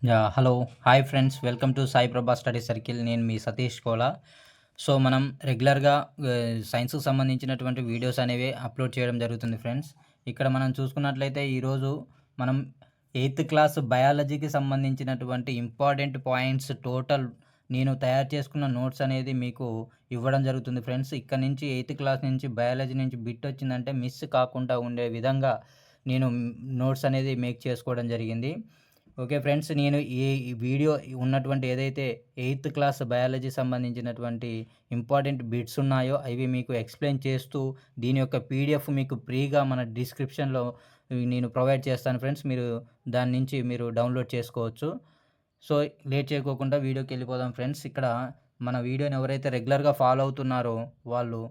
Hello. Hi friends. Welcome to Sai ప్రభా study circle. నేను మీ Satish Kola. So, మనం రెగ్యులర్‌గా సైన్స్‌కి సంబంధించినటువంటి వీడియోస్ అనేవి అప్‌లోడ్ చేయడం జరుగుతుంది ఫ్రెండ్స్. ఇక్కడ మనం చూసుకున్నట్లయితే ఈరోజు మనం ఎయిత్ క్లాస్ బయాలజీకి సంబంధించినటువంటి ఇంపార్టెంట్ పాయింట్స్ టోటల్ నేను తయారు చేసుకున్న నోట్స్ అనేది మీకు ఇవ్వడం జరుగుతుంది ఫ్రెండ్స్. ఇక్కడ నుంచి ఎయిత్ క్లాస్ నుంచి బయాలజీ నుంచి బిట్ వచ్చిందంటే మిస్ కాకుండా ఉండే విధంగా నేను నోట్స్ అనేది మేక్ చేసుకోవడం జరిగింది. Okay friends. నేను ఈ వీడియో ఉన్నటువంటి ఏదైతే ఎయిత్ క్లాస్ బయాలజీ సంబంధించినటువంటి ఇంపార్టెంట్ బిట్స్ ఉన్నాయో అవి మీకు ఎక్స్‌ప్లెయిన్ చేస్తూ దీని యొక్క పీడిఎఫ్ మీకు ఫ్రీగా మన డిస్క్రిప్షన్‌లో నేను ప్రొవైడ్ చేస్తాను ఫ్రెండ్స్. మీరు దాని నుంచి మీరు డౌన్‌లోడ్ చేసుకోవచ్చు. సో, లేట్ చేయకోకుండా వీడియోకెళ్ళిపోదాం ఫ్రెండ్స్. ఇక్కడ మన వీడియోని ఎవరైతే రెగ్యులర్‌గా ఫాలో అవుతున్నారో వాళ్ళు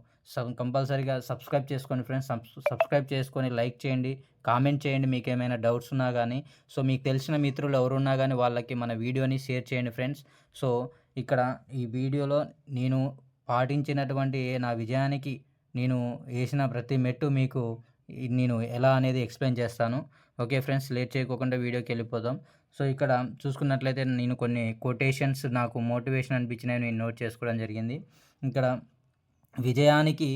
కంపల్సరీగా సబ్స్క్రైబ్ చేసుకోండి ఫ్రెండ్స్. సబ్స్క్రైబ్ చేసుకొని లైక్ చేయండి, కామెంట్ చేయండి మీకేమైనా డౌట్స్ ఉన్నా గానీ. సో, మీకు తెలిసిన మిత్రులు ఎవరున్నా గానీ వాళ్ళకి మన వీడియోని షేర్ చేయండి ఫ్రెండ్స్. సో, ఇక్కడ ఈ వీడియోలో నేను పాటించినటువంటి నా విజయానికి నేను ఏసిన ప్రతి మెట్టు మీకు నేను ఎలా అనేది ఎక్స్‌ప్లెయిన్ చేస్తాను. Okay friends. లేట్ చేయకోకుండా వీడియోకెళ్ళిపోదాం. సో, ఇక్కడ చూసుకున్నట్లయితే నేను కొన్ని కొటేషన్స్ నాకు మోటివేషన్ అనిపించినవి నేను నోట్ చేసుకోవడం జరిగింది. ఇక్కడ విజయానికి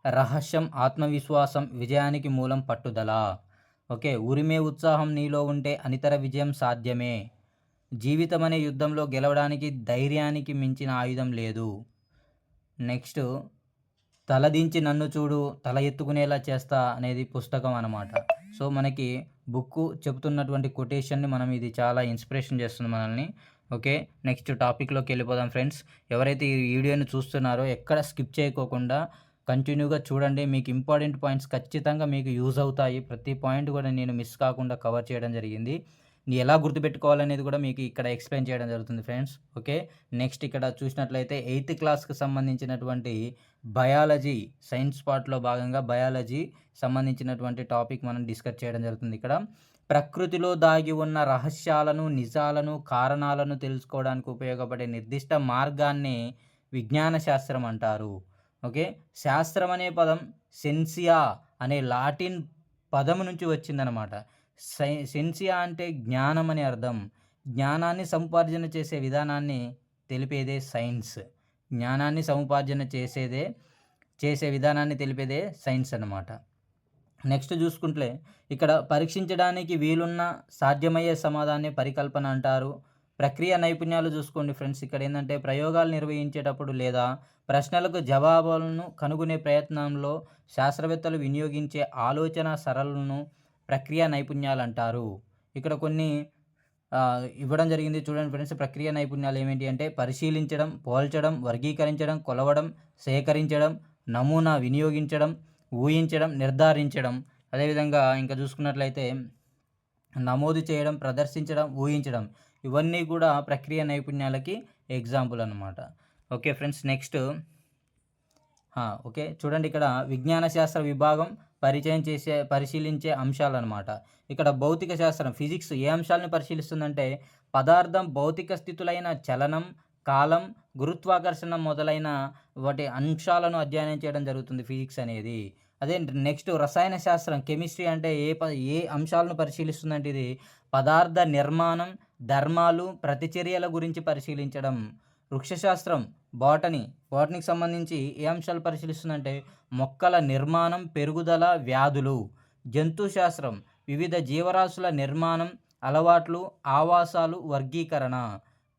రహస్యం ఆత్మవిశ్వాసం, విజయానికి మూలం పట్టుదల. ఓకే. ఉరిమే ఉత్సాహం నీలో ఉంటే అనితర విజయం సాధ్యమే. జీవితమనే యుద్ధంలో గెలవడానికి ధైర్యానికి మించిన ఆయుధం లేదు. నెక్స్ట్, తలదించి నన్ను చూడు తల ఎత్తుకునేలా చేస్తా అనేది పుస్తకం అనమాట. సో, మనకి బుక్కు చెప్తున్నటువంటి కొటేషన్‌ని ఇది చాలా ఇన్స్పిరేషన్ చేస్తుంది మనల్ని. ఓకే. నెక్స్ట్ టాపిక్‌లోకెళ్ళిపోదాం ఫ్రెండ్స్. ఎవరైతే ఈ వీడియోని చూస్తున్నారో ఎక్కడ స్కిప్ చేయకోకుండా కంటిన్యూగా చూడండి. మీకు ఇంపార్టెంట్ పాయింట్స్ ఖచ్చితంగా మీకు యూజ్ అవుతాయి. ప్రతి పాయింట్ కూడా నేను మిస్ కాకుండా కవర్ చేయడం జరిగింది. ఎలా గుర్తుపెట్టుకోవాలనేది కూడా మీకు ఇక్కడ ఎక్స్‌ప్లెయిన్ చేయడం జరుగుతుంది ఫ్రెండ్స్. ఓకే. నెక్స్ట్ ఇక్కడ చూసినట్లయితే ఎయిత్ క్లాస్‌కి సంబంధించినటువంటి బయాలజీ సైన్స్ పార్ట్‌లో భాగంగా బయాలజీ సంబంధించినటువంటి టాపిక్ మనం డిస్కస్ చేయడం జరుగుతుంది ఇక్కడ. ప్రకృతిలో దాగి ఉన్న రహస్యాలను, నిజాలను, కారణాలను తెలుసుకోవడానికి ఉపయోగపడే నిర్దిష్ట మార్గాన్ని విజ్ఞాన శాస్త్రం అంటారు. ఓకే. శాస్త్రం అనే పదం సెన్సియా అనే లాటిన్ పదం నుంచి వచ్చిందనమాట. సెన్సియా అంటే జ్ఞానం అని అర్థం. జ్ఞానాన్ని సముపార్జన చేసే విధానాన్ని తెలిపేదే సైన్స్. జ్ఞానాన్ని సముపార్జన చేసే విధానాన్ని తెలిపేదే సైన్స్ అన్నమాట. నెక్స్ట్ చూసుకుంటే ఇక్కడ పరీక్షించడానికి వీలున్న సాధ్యమయ్యే సమాధానాన్ని పరికల్పన అంటారు. ప్రక్రియ నైపుణ్యాలు చూసుకోండి ఫ్రెండ్స్. ఇక్కడ ఏందంటే ప్రయోగాలు నిర్వహించేటప్పుడు లేదా ప్రశ్నలకు జవాబులను కనుగొనే ప్రయత్నంలో శాస్త్రవేత్తలు వినియోగించే ఆలోచన సరళులను ప్రక్రియ నైపుణ్యాలు అంటారు. ఇక్కడ కొన్ని ఇవ్వడం జరిగింది చూడండి ఫ్రెండ్స్. ప్రక్రియ నైపుణ్యాలు ఏమిటి అంటే పరిశీలించడం, పోల్చడం, వర్గీకరించడం, కొలవడం, సేకరించడం, నమూనా వినియోగించడం, ఊహించడం, నిర్ధారించడం. అదేవిధంగా ఇంకా చూసుకున్నట్లయితే నమోదు చేయడం, ప్రదర్శించడం, ఊహించడం. ఇవన్నీ కూడా ప్రక్రియ నైపుణ్యాలకి ఎగ్జాంపుల్ అన్నమాట. Okay friends. Next okay. చూడండి ఇక్కడ విజ్ఞాన శాస్త్ర విభాగం పరిశీలించే అంశాలన్నమాట. ఇక్కడ భౌతిక శాస్త్రం ఫిజిక్స్ ఏ అంశాలను పరిశీలిస్తుందంటే పదార్థం భౌతిక స్థితులైన చలనం, కాలం, గురుత్వాకర్షణ మొదలైన వాటి అంశాలను అధ్యయనం చేయడం జరుగుతుంది ఫిజిక్స్ అనేది. అదే నెక్స్ట్ రసాయన శాస్త్రం కెమిస్ట్రీ అంటే ఏ అంశాలను పరిశీలిస్తుందంటే ఇది పదార్థ నిర్మాణం, ధర్మాలు, ప్రతిచర్యల గురించి పరిశీలించడం. వృక్షశాస్త్రం బాటనీకి సంబంధించి ఏ అంశాలు పరిశీలిస్తుందంటే మొక్కల నిర్మాణం, పెరుగుదల, వ్యాధులు. జంతు శాస్త్రం వివిధ జీవరాశుల నిర్మాణం, అలవాట్లు, ఆవాసాలు, వర్గీకరణ.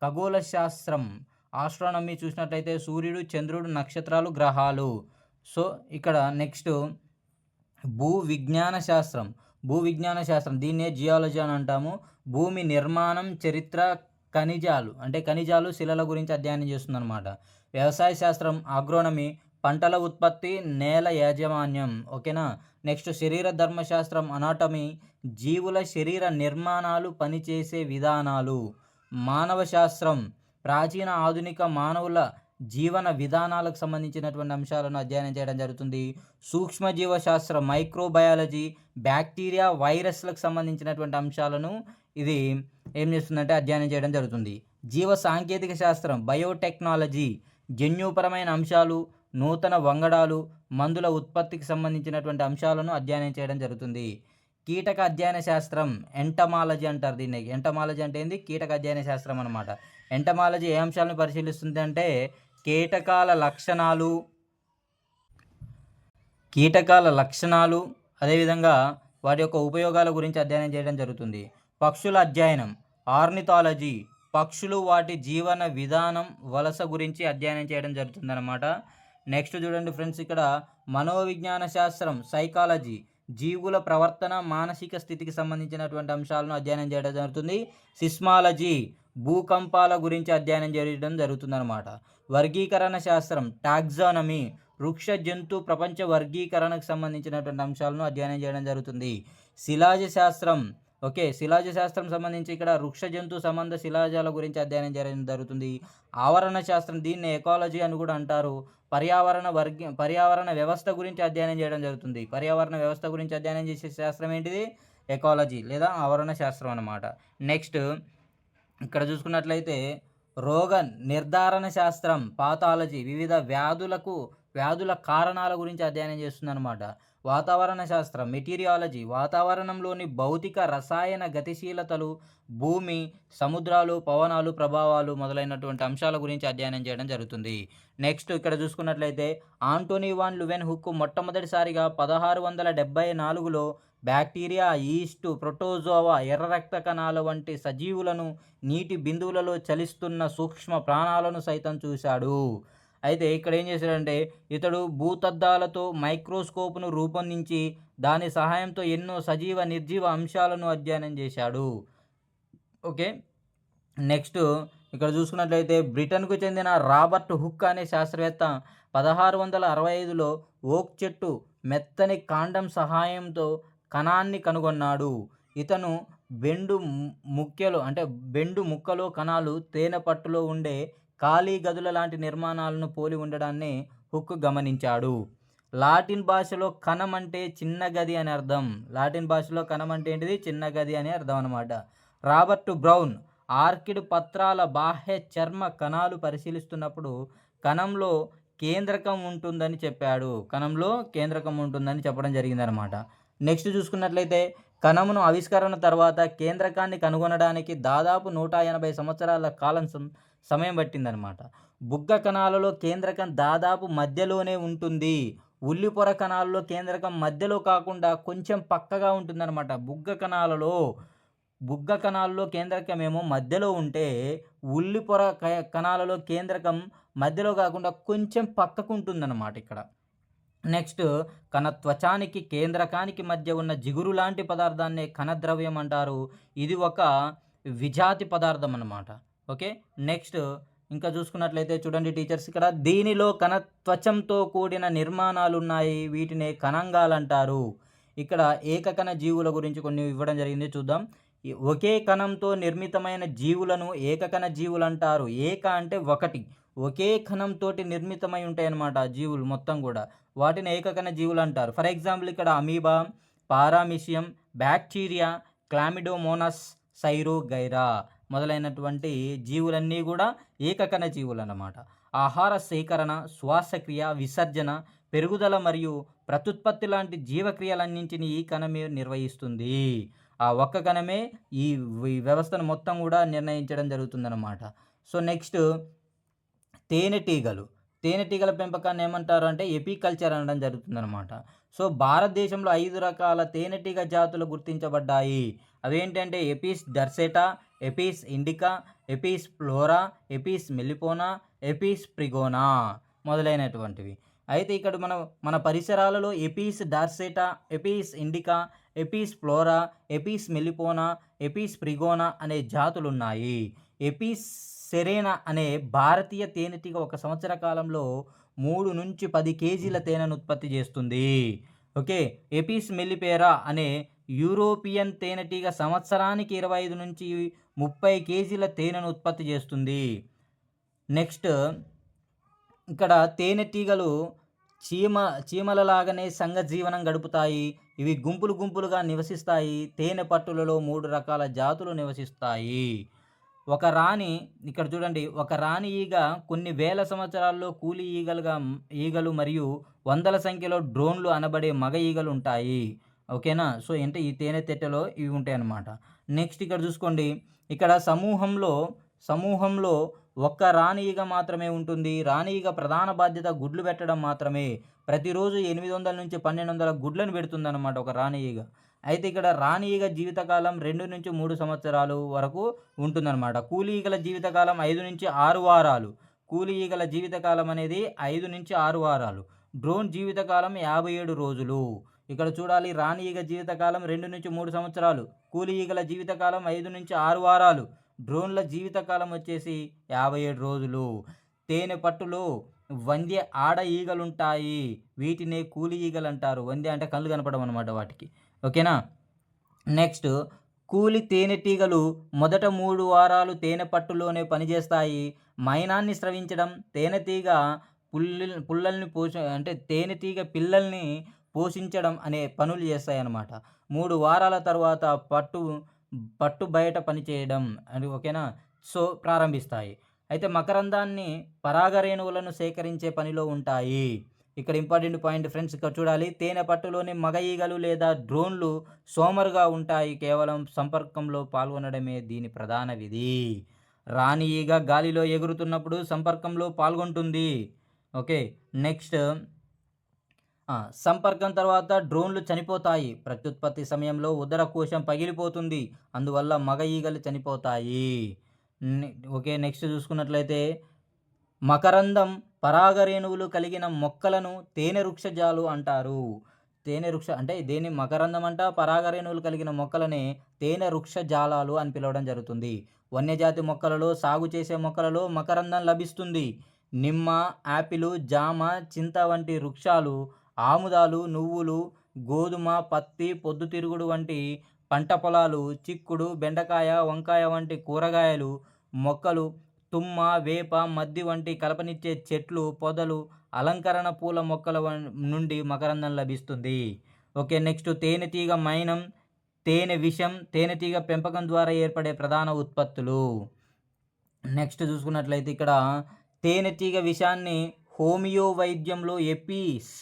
ఖగోళ శాస్త్రం ఆస్ట్రానమీ చూసినట్లయితే సూర్యుడు, చంద్రుడు, నక్షత్రాలు, గ్రహాలు. సో, ఇక్కడ నెక్స్ట్ భూవిజ్ఞాన శాస్త్రం దీన్నే జియాలజీ అని అంటాము. భూమి నిర్మాణం, చరిత్ర, ఖనిజాలు, శిలల గురించి అధ్యయనం చేస్తుందన్నమాట. వ్యవసాయ శాస్త్రం అగ్రోనమీ పంటల ఉత్పత్తి, నేల యాజమాన్యం. ఓకేనా. నెక్స్ట్ శరీర ధర్మశాస్త్రం అనాటమీ జీవుల శరీర నిర్మాణాలు, పనిచేసే విధానాలు. మానవ శాస్త్రం ప్రాచీన ఆధునిక మానవుల జీవన విధానాలకు సంబంధించినటువంటి అంశాలను అధ్యయనం చేయడం జరుగుతుంది. సూక్ష్మజీవ శాస్త్రం మైక్రోబయాలజీ బ్యాక్టీరియా, వైరస్లకు సంబంధించినటువంటి అంశాలను ఇది ఏం చేస్తుందంటే అధ్యయనం చేయడం జరుగుతుంది. జీవ సాంకేతిక శాస్త్రం బయోటెక్నాలజీ జన్యుపరమైన అంశాలు, నూతన వంగడాలు, మందుల ఉత్పత్తికి సంబంధించినటువంటి అంశాలను అధ్యయనం చేయడం జరుగుతుంది. కీటక అధ్యయన శాస్త్రం, ఎంటమాలజీ అంటారు దీన్ని. ఎంటమాలజీ అంటే ఏంది? కీటక అధ్యయన శాస్త్రం అనమాట. ఎంటమాలజీ ఏ అంశాలను పరిశీలిస్తుంది అంటే కీటకాల లక్షణాలు అదేవిధంగా వాటి యొక్క ఉపయోగాల గురించి అధ్యయనం చేయడం జరుగుతుంది. పక్షుల అధ్యయనం, ఆర్నిథాలజీ, పక్షులు వాటి జీవన విధానం వలస గురించి అధ్యయనం చేయడం జరుగుతుందన్నమాట. నెక్స్ట్ చూడండి ఫ్రెండ్స్, ఇక్కడ మనోవిజ్ఞాన శాస్త్రం, సైకాలజీ, జీవుల ప్రవర్తన మానసిక స్థితికి సంబంధించినటువంటి అంశాలను అధ్యయనం చేయడం జరుగుతుంది. సిస్మాలజీ, భూకంపాల గురించి అధ్యయనం చేయడం జరుగుతుందన్నమాట. వర్గీకరణ శాస్త్రం, టాక్సానమీ, వృక్ష జంతు ప్రపంచ వర్గీకరణకు సంబంధించినటువంటి అంశాలను అధ్యయనం చేయడం జరుగుతుంది. శిలాజ శాస్త్రం, శిలాజ శాస్త్రం సంబంధించి ఇక్కడ వృక్ష జంతు సంబంధ శిలాజాల గురించి అధ్యయనం చేయడం జరుగుతుంది. ఆవరణ శాస్త్రం, దీన్ని ఎకాలజీ అని కూడా అంటారు. పర్యావరణ వ్యవస్థ గురించి అధ్యయనం చేయడం జరుగుతుంది. పర్యావరణ వ్యవస్థ గురించి అధ్యయనం చేసే శాస్త్రం ఏంటిది? ఎకాలజీ లేదా ఆవరణ శాస్త్రం అన్నమాట. నెక్స్ట్ ఇక్కడ చూసుకున్నట్లయితే రోగ నిర్ధారణ శాస్త్రం, పాథాలజీ, వివిధ వ్యాధుల కారణాల గురించి అధ్యయనం చేస్తుందన్నమాట. వాతావరణ శాస్త్రం, మెటీరియాలజీ, వాతావరణంలోని భౌతిక రసాయన గతిశీలతలు, భూమి, సముద్రాలు, పవనాలు, ప్రభావాలు మొదలైనటువంటి అంశాల గురించి అధ్యయనం చేయడం జరుగుతుంది. నెక్స్ట్ ఇక్కడ చూసుకున్నట్లయితే ఆంటోనీ వాన్ లువెన్హుక్ మొట్టమొదటిసారిగా 1674లో బ్యాక్టీరియా, ఈస్ట్, ప్రోటోజోవా, ఎర్ర రక్త కణాల వంటి సజీవులను, నీటి బిందువులలో చలిస్తున్న సూక్ష్మ ప్రాణాలను సైతం చూశాడు. అయితే ఇక్కడ ఏం చేశాడంటే ఇతడు భూతద్దాలతో మైక్రోస్కోప్ను రూపొందించి దాని సహాయంతో ఎన్నో సజీవ నిర్జీవ అంశాలను అధ్యయనం చేశాడు. నెక్స్ట్ ఇక్కడ చూసుకున్నట్లయితే బ్రిటన్కు చెందిన రాబర్ట్ హుక్ అనే శాస్త్రవేత్త 1665లో ఓక్ చెట్టు మెత్తని కాండం సహాయంతో కణాన్ని కనుగొన్నాడు. ఇతను బెండు ముక్కలో కణాలు తేనె పట్టులో ఉండే ఖాళీ గదుల లాంటి నిర్మాణాలను పోలి ఉండడాన్ని హుక్ గమనించాడు. లాటిన్ భాషలో కణం అంటే చిన్న గది అని అర్థం. లాటిన్ భాషలో కణం అంటే ఏంటిది? చిన్న గది అని అర్థం అనమాట. రాబర్ట్ బ్రౌన్ ఆర్కిడ్ పత్రాల బాహ్య చర్మ కణాలు పరిశీలిస్తున్నప్పుడు కణంలో కేంద్రకం ఉంటుందని చెప్పడం జరిగిందనమాట. నెక్స్ట్ చూసుకున్నట్లయితే కణమును ఆవిష్కరణ తర్వాత కేంద్రకాన్ని కనుగొనడానికి దాదాపు 180 సంవత్సరాల సమయం పట్టిందనమాట. బుగ్గ కణాలలో కేంద్రకం దాదాపు మధ్యలోనే ఉంటుంది. ఉల్లిపొర కణాలలో కేంద్రకం మధ్యలో కాకుండా కొంచెం పక్కగా ఉంటుందన్నమాట. బుగ్గ కణాలలో కేంద్రకం ఏమో మధ్యలో ఉంటే ఉల్లిపొర కణాలలో కేంద్రకం మధ్యలో కాకుండా కొంచెం పక్కకు ఉంటుందన్నమాట ఇక్కడ. నెక్స్ట్ కణత్వచానికి కేంద్రకానికి మధ్య ఉన్న జిగురు లాంటి పదార్థాన్ని కణద్రవ్యం అంటారు. ఇది ఒక విజాతి పదార్థం అన్నమాట. నెక్స్ట్ ఇంకా చూసుకున్నట్లయితే చూడండి టీచర్స్, ఇక్కడ దీనిలో కణత్వచంతో కూడిన నిర్మాణాలు ఉన్నాయి. వీటిని కణంగాలు అంటారు. ఇక్కడ ఏకకణ జీవుల గురించి కొన్ని ఇవ్వడం జరిగింది, చూద్దాం. ఒకే కణంతో నిర్మితమైన జీవులను ఏకకణ జీవులు అంటారు. ఏక అంటే ఒకటి, ఒకే కణంతో నిర్మితమై ఉంటాయి అన్నమాట జీవులు మొత్తం కూడా. వాటిని ఏకకణ జీవులు అంటారు. ఫర్ ఎగ్జాంపుల్ ఇక్కడ అమీబా, పారామిషియం, బ్యాక్టీరియా, క్లామిడోమోనస్, సైరోగైరా మొదలైనటువంటి జీవులన్నీ కూడా ఏకకణ జీవులు అన్నమాట. ఆహార సేకరణ, శ్వాసక్రియ, విసర్జన, పెరుగుదల మరియు ప్రత్యుత్పత్తి లాంటి జీవక్రియలన్నింటినీ ఈ కణమే నిర్వహిస్తుంది. ఆ ఒక్క కణమే ఈ వ్యవస్థను మొత్తం కూడా నిర్ణయించడం జరుగుతుందన్నమాట. సో నెక్స్ట్ తేనెటీగల పెంపకాన్ని ఏమంటారు అంటే ఎపికల్చర్ అనడం జరుగుతుందన్నమాట. సో భారతదేశంలో 5 రకాల తేనెటీగ జాతులు గుర్తించబడ్డాయి. అవేంటంటే Apis dorsata, Apis indica, Apis florea, Apis melipona, Apis trigona మొదలైనటువంటివి. అయితే ఇక్కడ మన పరిసరాలలో Apis dorsata, Apis indica, Apis florea, Apis melipona, Apis trigona అనే జాతులు ఉన్నాయి. ఎపిస్ సెరేనా అనే భారతీయ తేనెటీగ ఒక సంవత్సర కాలంలో 3 నుంచి 10 కేజీల తేనెను ఉత్పత్తి చేస్తుంది. ఎపిస్ మెల్లిపేరా అనే యూరోపియన్ తేనెటీగ సంవత్సరానికి 25 నుంచి 30 కేజీల తేనెను ఉత్పత్తి చేస్తుంది. నెక్స్ట్ ఇక్కడ తేనెటీగలు చీమలలాగానే సంఘజీవనం గడుపుతాయి. ఇవి గుంపులుగా నివసిస్తాయి. తేనె పట్టులలో 3 రకాల జాతులు నివసిస్తాయి. ఒక రాణి ఈగ కొన్ని వేల సంవత్సరాల్లో కూలి ఈగలు మరియు వందల సంఖ్యలో డ్రోన్లు అనబడే మగ ఈగలు ఉంటాయి. ఓకేనా? సో, అంటే ఈ తేనెతిట్టెలో ఇవి ఉంటాయన్నమాట. నెక్స్ట్ ఇక్కడ చూసుకోండి. ఇక్కడ సమూహంలో ఒక్క రాణి ఈగ మాత్రమే ఉంటుంది. రాణి ఈగ ప్రధాన బాధ్యత గుడ్లు పెట్టడం మాత్రమే. ప్రతిరోజు 800-1200 గుడ్లను పెడుతుందన్నమాట ఒక రాణి ఈగ. అయితే ఇక్కడ రాణి ఈగ జీవితకాలం 2-3 సంవత్సరాలు వరకు ఉంటుందన్నమాట. కూలి ఈగల జీవితకాలం 5-6 వారాలు. కూలి ఈగల జీవితకాలం అనేది 5-6 వారాలు. డ్రోన్ జీవితకాలం 57 రోజులు. ఇక్కడ చూడాలి, రాణి ఈగ జీవితకాలం 2-3 సంవత్సరాలు. కూలి ఈగల జీవితకాలం 5-6 వారాలు. డ్రోన్ల జీవితకాలం వచ్చేసి 57 రోజులు. తేనె పట్టులో వంద్య ఆడ ఈగలుంటాయి. వీటినే కూలి ఈగలంటారు. వంద్య అంటే కళ్ళు కనపడవనమాట వాటికి. ఓకేనా? నెక్స్ట్, కూలి తేనెటీగలు మొదట 3 వారాలు తేనె పట్టులోనే పనిచేస్తాయి. మైనాన్ని స్రవించడం, తేనెటీగ పుల్లల్ని అంటే తేనెటీగ పిల్లల్ని పోషించడం అనే పనులు చేస్తాయన్నమాట. 3 వారాల తర్వాత పట్టు బయట పనిచేయడం అని ఓకేనా? సో, ప్రారంభిస్తాయి. అయితే మకరందాన్ని పరాగరేణువులను సేకరించే పనిలో ఉంటాయి. ఇక్కడ ఇంపార్టెంట్ పాయింట్ ఫ్రెండ్స్, ఇక్కడ చూడాలి. తేనె పట్టులోని మగ ఈగలు లేదా డ్రోన్లు సోమరుగా ఉంటాయి. కేవలం సంపర్కంలో పాల్గొనడమే దీని ప్రధాన విధి. రాణి ఈగ గాలిలో ఎగురుతున్నప్పుడు సంపర్కంలో పాల్గొంటుంది. ఓకే. నెక్స్ట్, సంపర్కం తర్వాత డ్రోన్లు చనిపోతాయి. ప్రత్యుత్పత్తి సమయంలో ఉదరకోశం పగిలిపోతుంది. అందువల్ల మగ ఈగలు చనిపోతాయి. ఓకే. నెక్స్ట్ చూసుకున్నట్లయితే మకరందం పరాగరేణువులు కలిగిన మొక్కలను తేనె వృక్షజాలు అంటారు. తేనె వృక్ష అంటే దేని మకరందం అంట పరాగరేణువులు కలిగిన మొక్కలనే తేనె వృక్షజాలాలు అని పిలవడం జరుగుతుంది. వన్యజాతి మొక్కలలో, సాగు చేసే మొక్కలలో మకరందం లభిస్తుంది. నిమ్మ, యాపిలు, జామ, చింత వంటి వృక్షాలు, ఆముదాలు, నువ్వులు, గోధుమ, పత్తి, పొద్దుతిరుగుడు వంటి పంట పొలాలు, చిక్కుడు, బెండకాయ, వంకాయ వంటి కూరగాయలు మొక్కలు, తుమ్మ, వేప, మద్ది వంటి కలపనిచ్చే చెట్లు, పొదలు, అలంకరణ పూల మొక్కల నుండి మకరందం లభిస్తుంది. ఓకే. నెక్స్ట్, తేనెటీగ మైనం, తేనె విషం, తేనెటీగ పెంపకం ద్వారా ఏర్పడే ప్రధాన ఉత్పత్తులు. నెక్స్ట్ చూసుకున్నట్లయితే ఇక్కడ తేనెటీగ విషాన్ని హోమియో వైద్యంలో ఎపీస్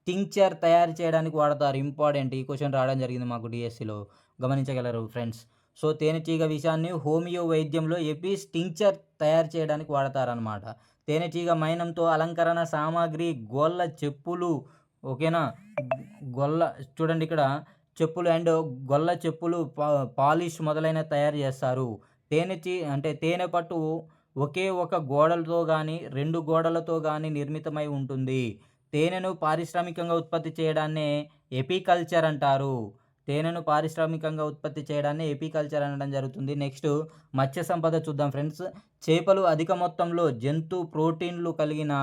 టింక్చర్ తయారు చేయడానికి వాడతారు. ఇంపార్టెంట్, ఈ క్వశ్చన్ రావడం జరిగింది మాకు డిఎస్సిలో, గమనించగలరు ఫ్రెండ్స్. సో, తేనెటీగ విషాన్ని హోమియో వైద్యంలో ఎపీస్ టింక్చర్ తయారు చేయడానికి వాడతారనమాట. తేనెటీగ మైనంతో అలంకరణ సామాగ్రి, గొల్ల చెప్పులు, ఓకేనా? గొల్ల చూడండి ఇక్కడ చెప్పులు అండ్ గొల్ల చెప్పులు, పాలిష్ మొదలైన తయారు చేస్తారు. అంటే తేనె పట్టు ఒకే ఒక గోడలతో కానీ 2 గోడలతో కానీ నిర్మితమై ఉంటుంది. తేనెను పారిశ్రామికంగా ఉత్పత్తి చేయడాన్నే ఎపికల్చర్ అంటారు. తేనెను పారిశ్రామికంగా ఉత్పత్తి చేయడాన్ని ఎపికల్చర్ అనడం జరుగుతుంది. నెక్స్ట్, మత్స్య సంపద చూద్దాం ఫ్రెండ్స్. చేపలు అధిక మొత్తంలో జంతు ప్రోటీన్లు కలిగిన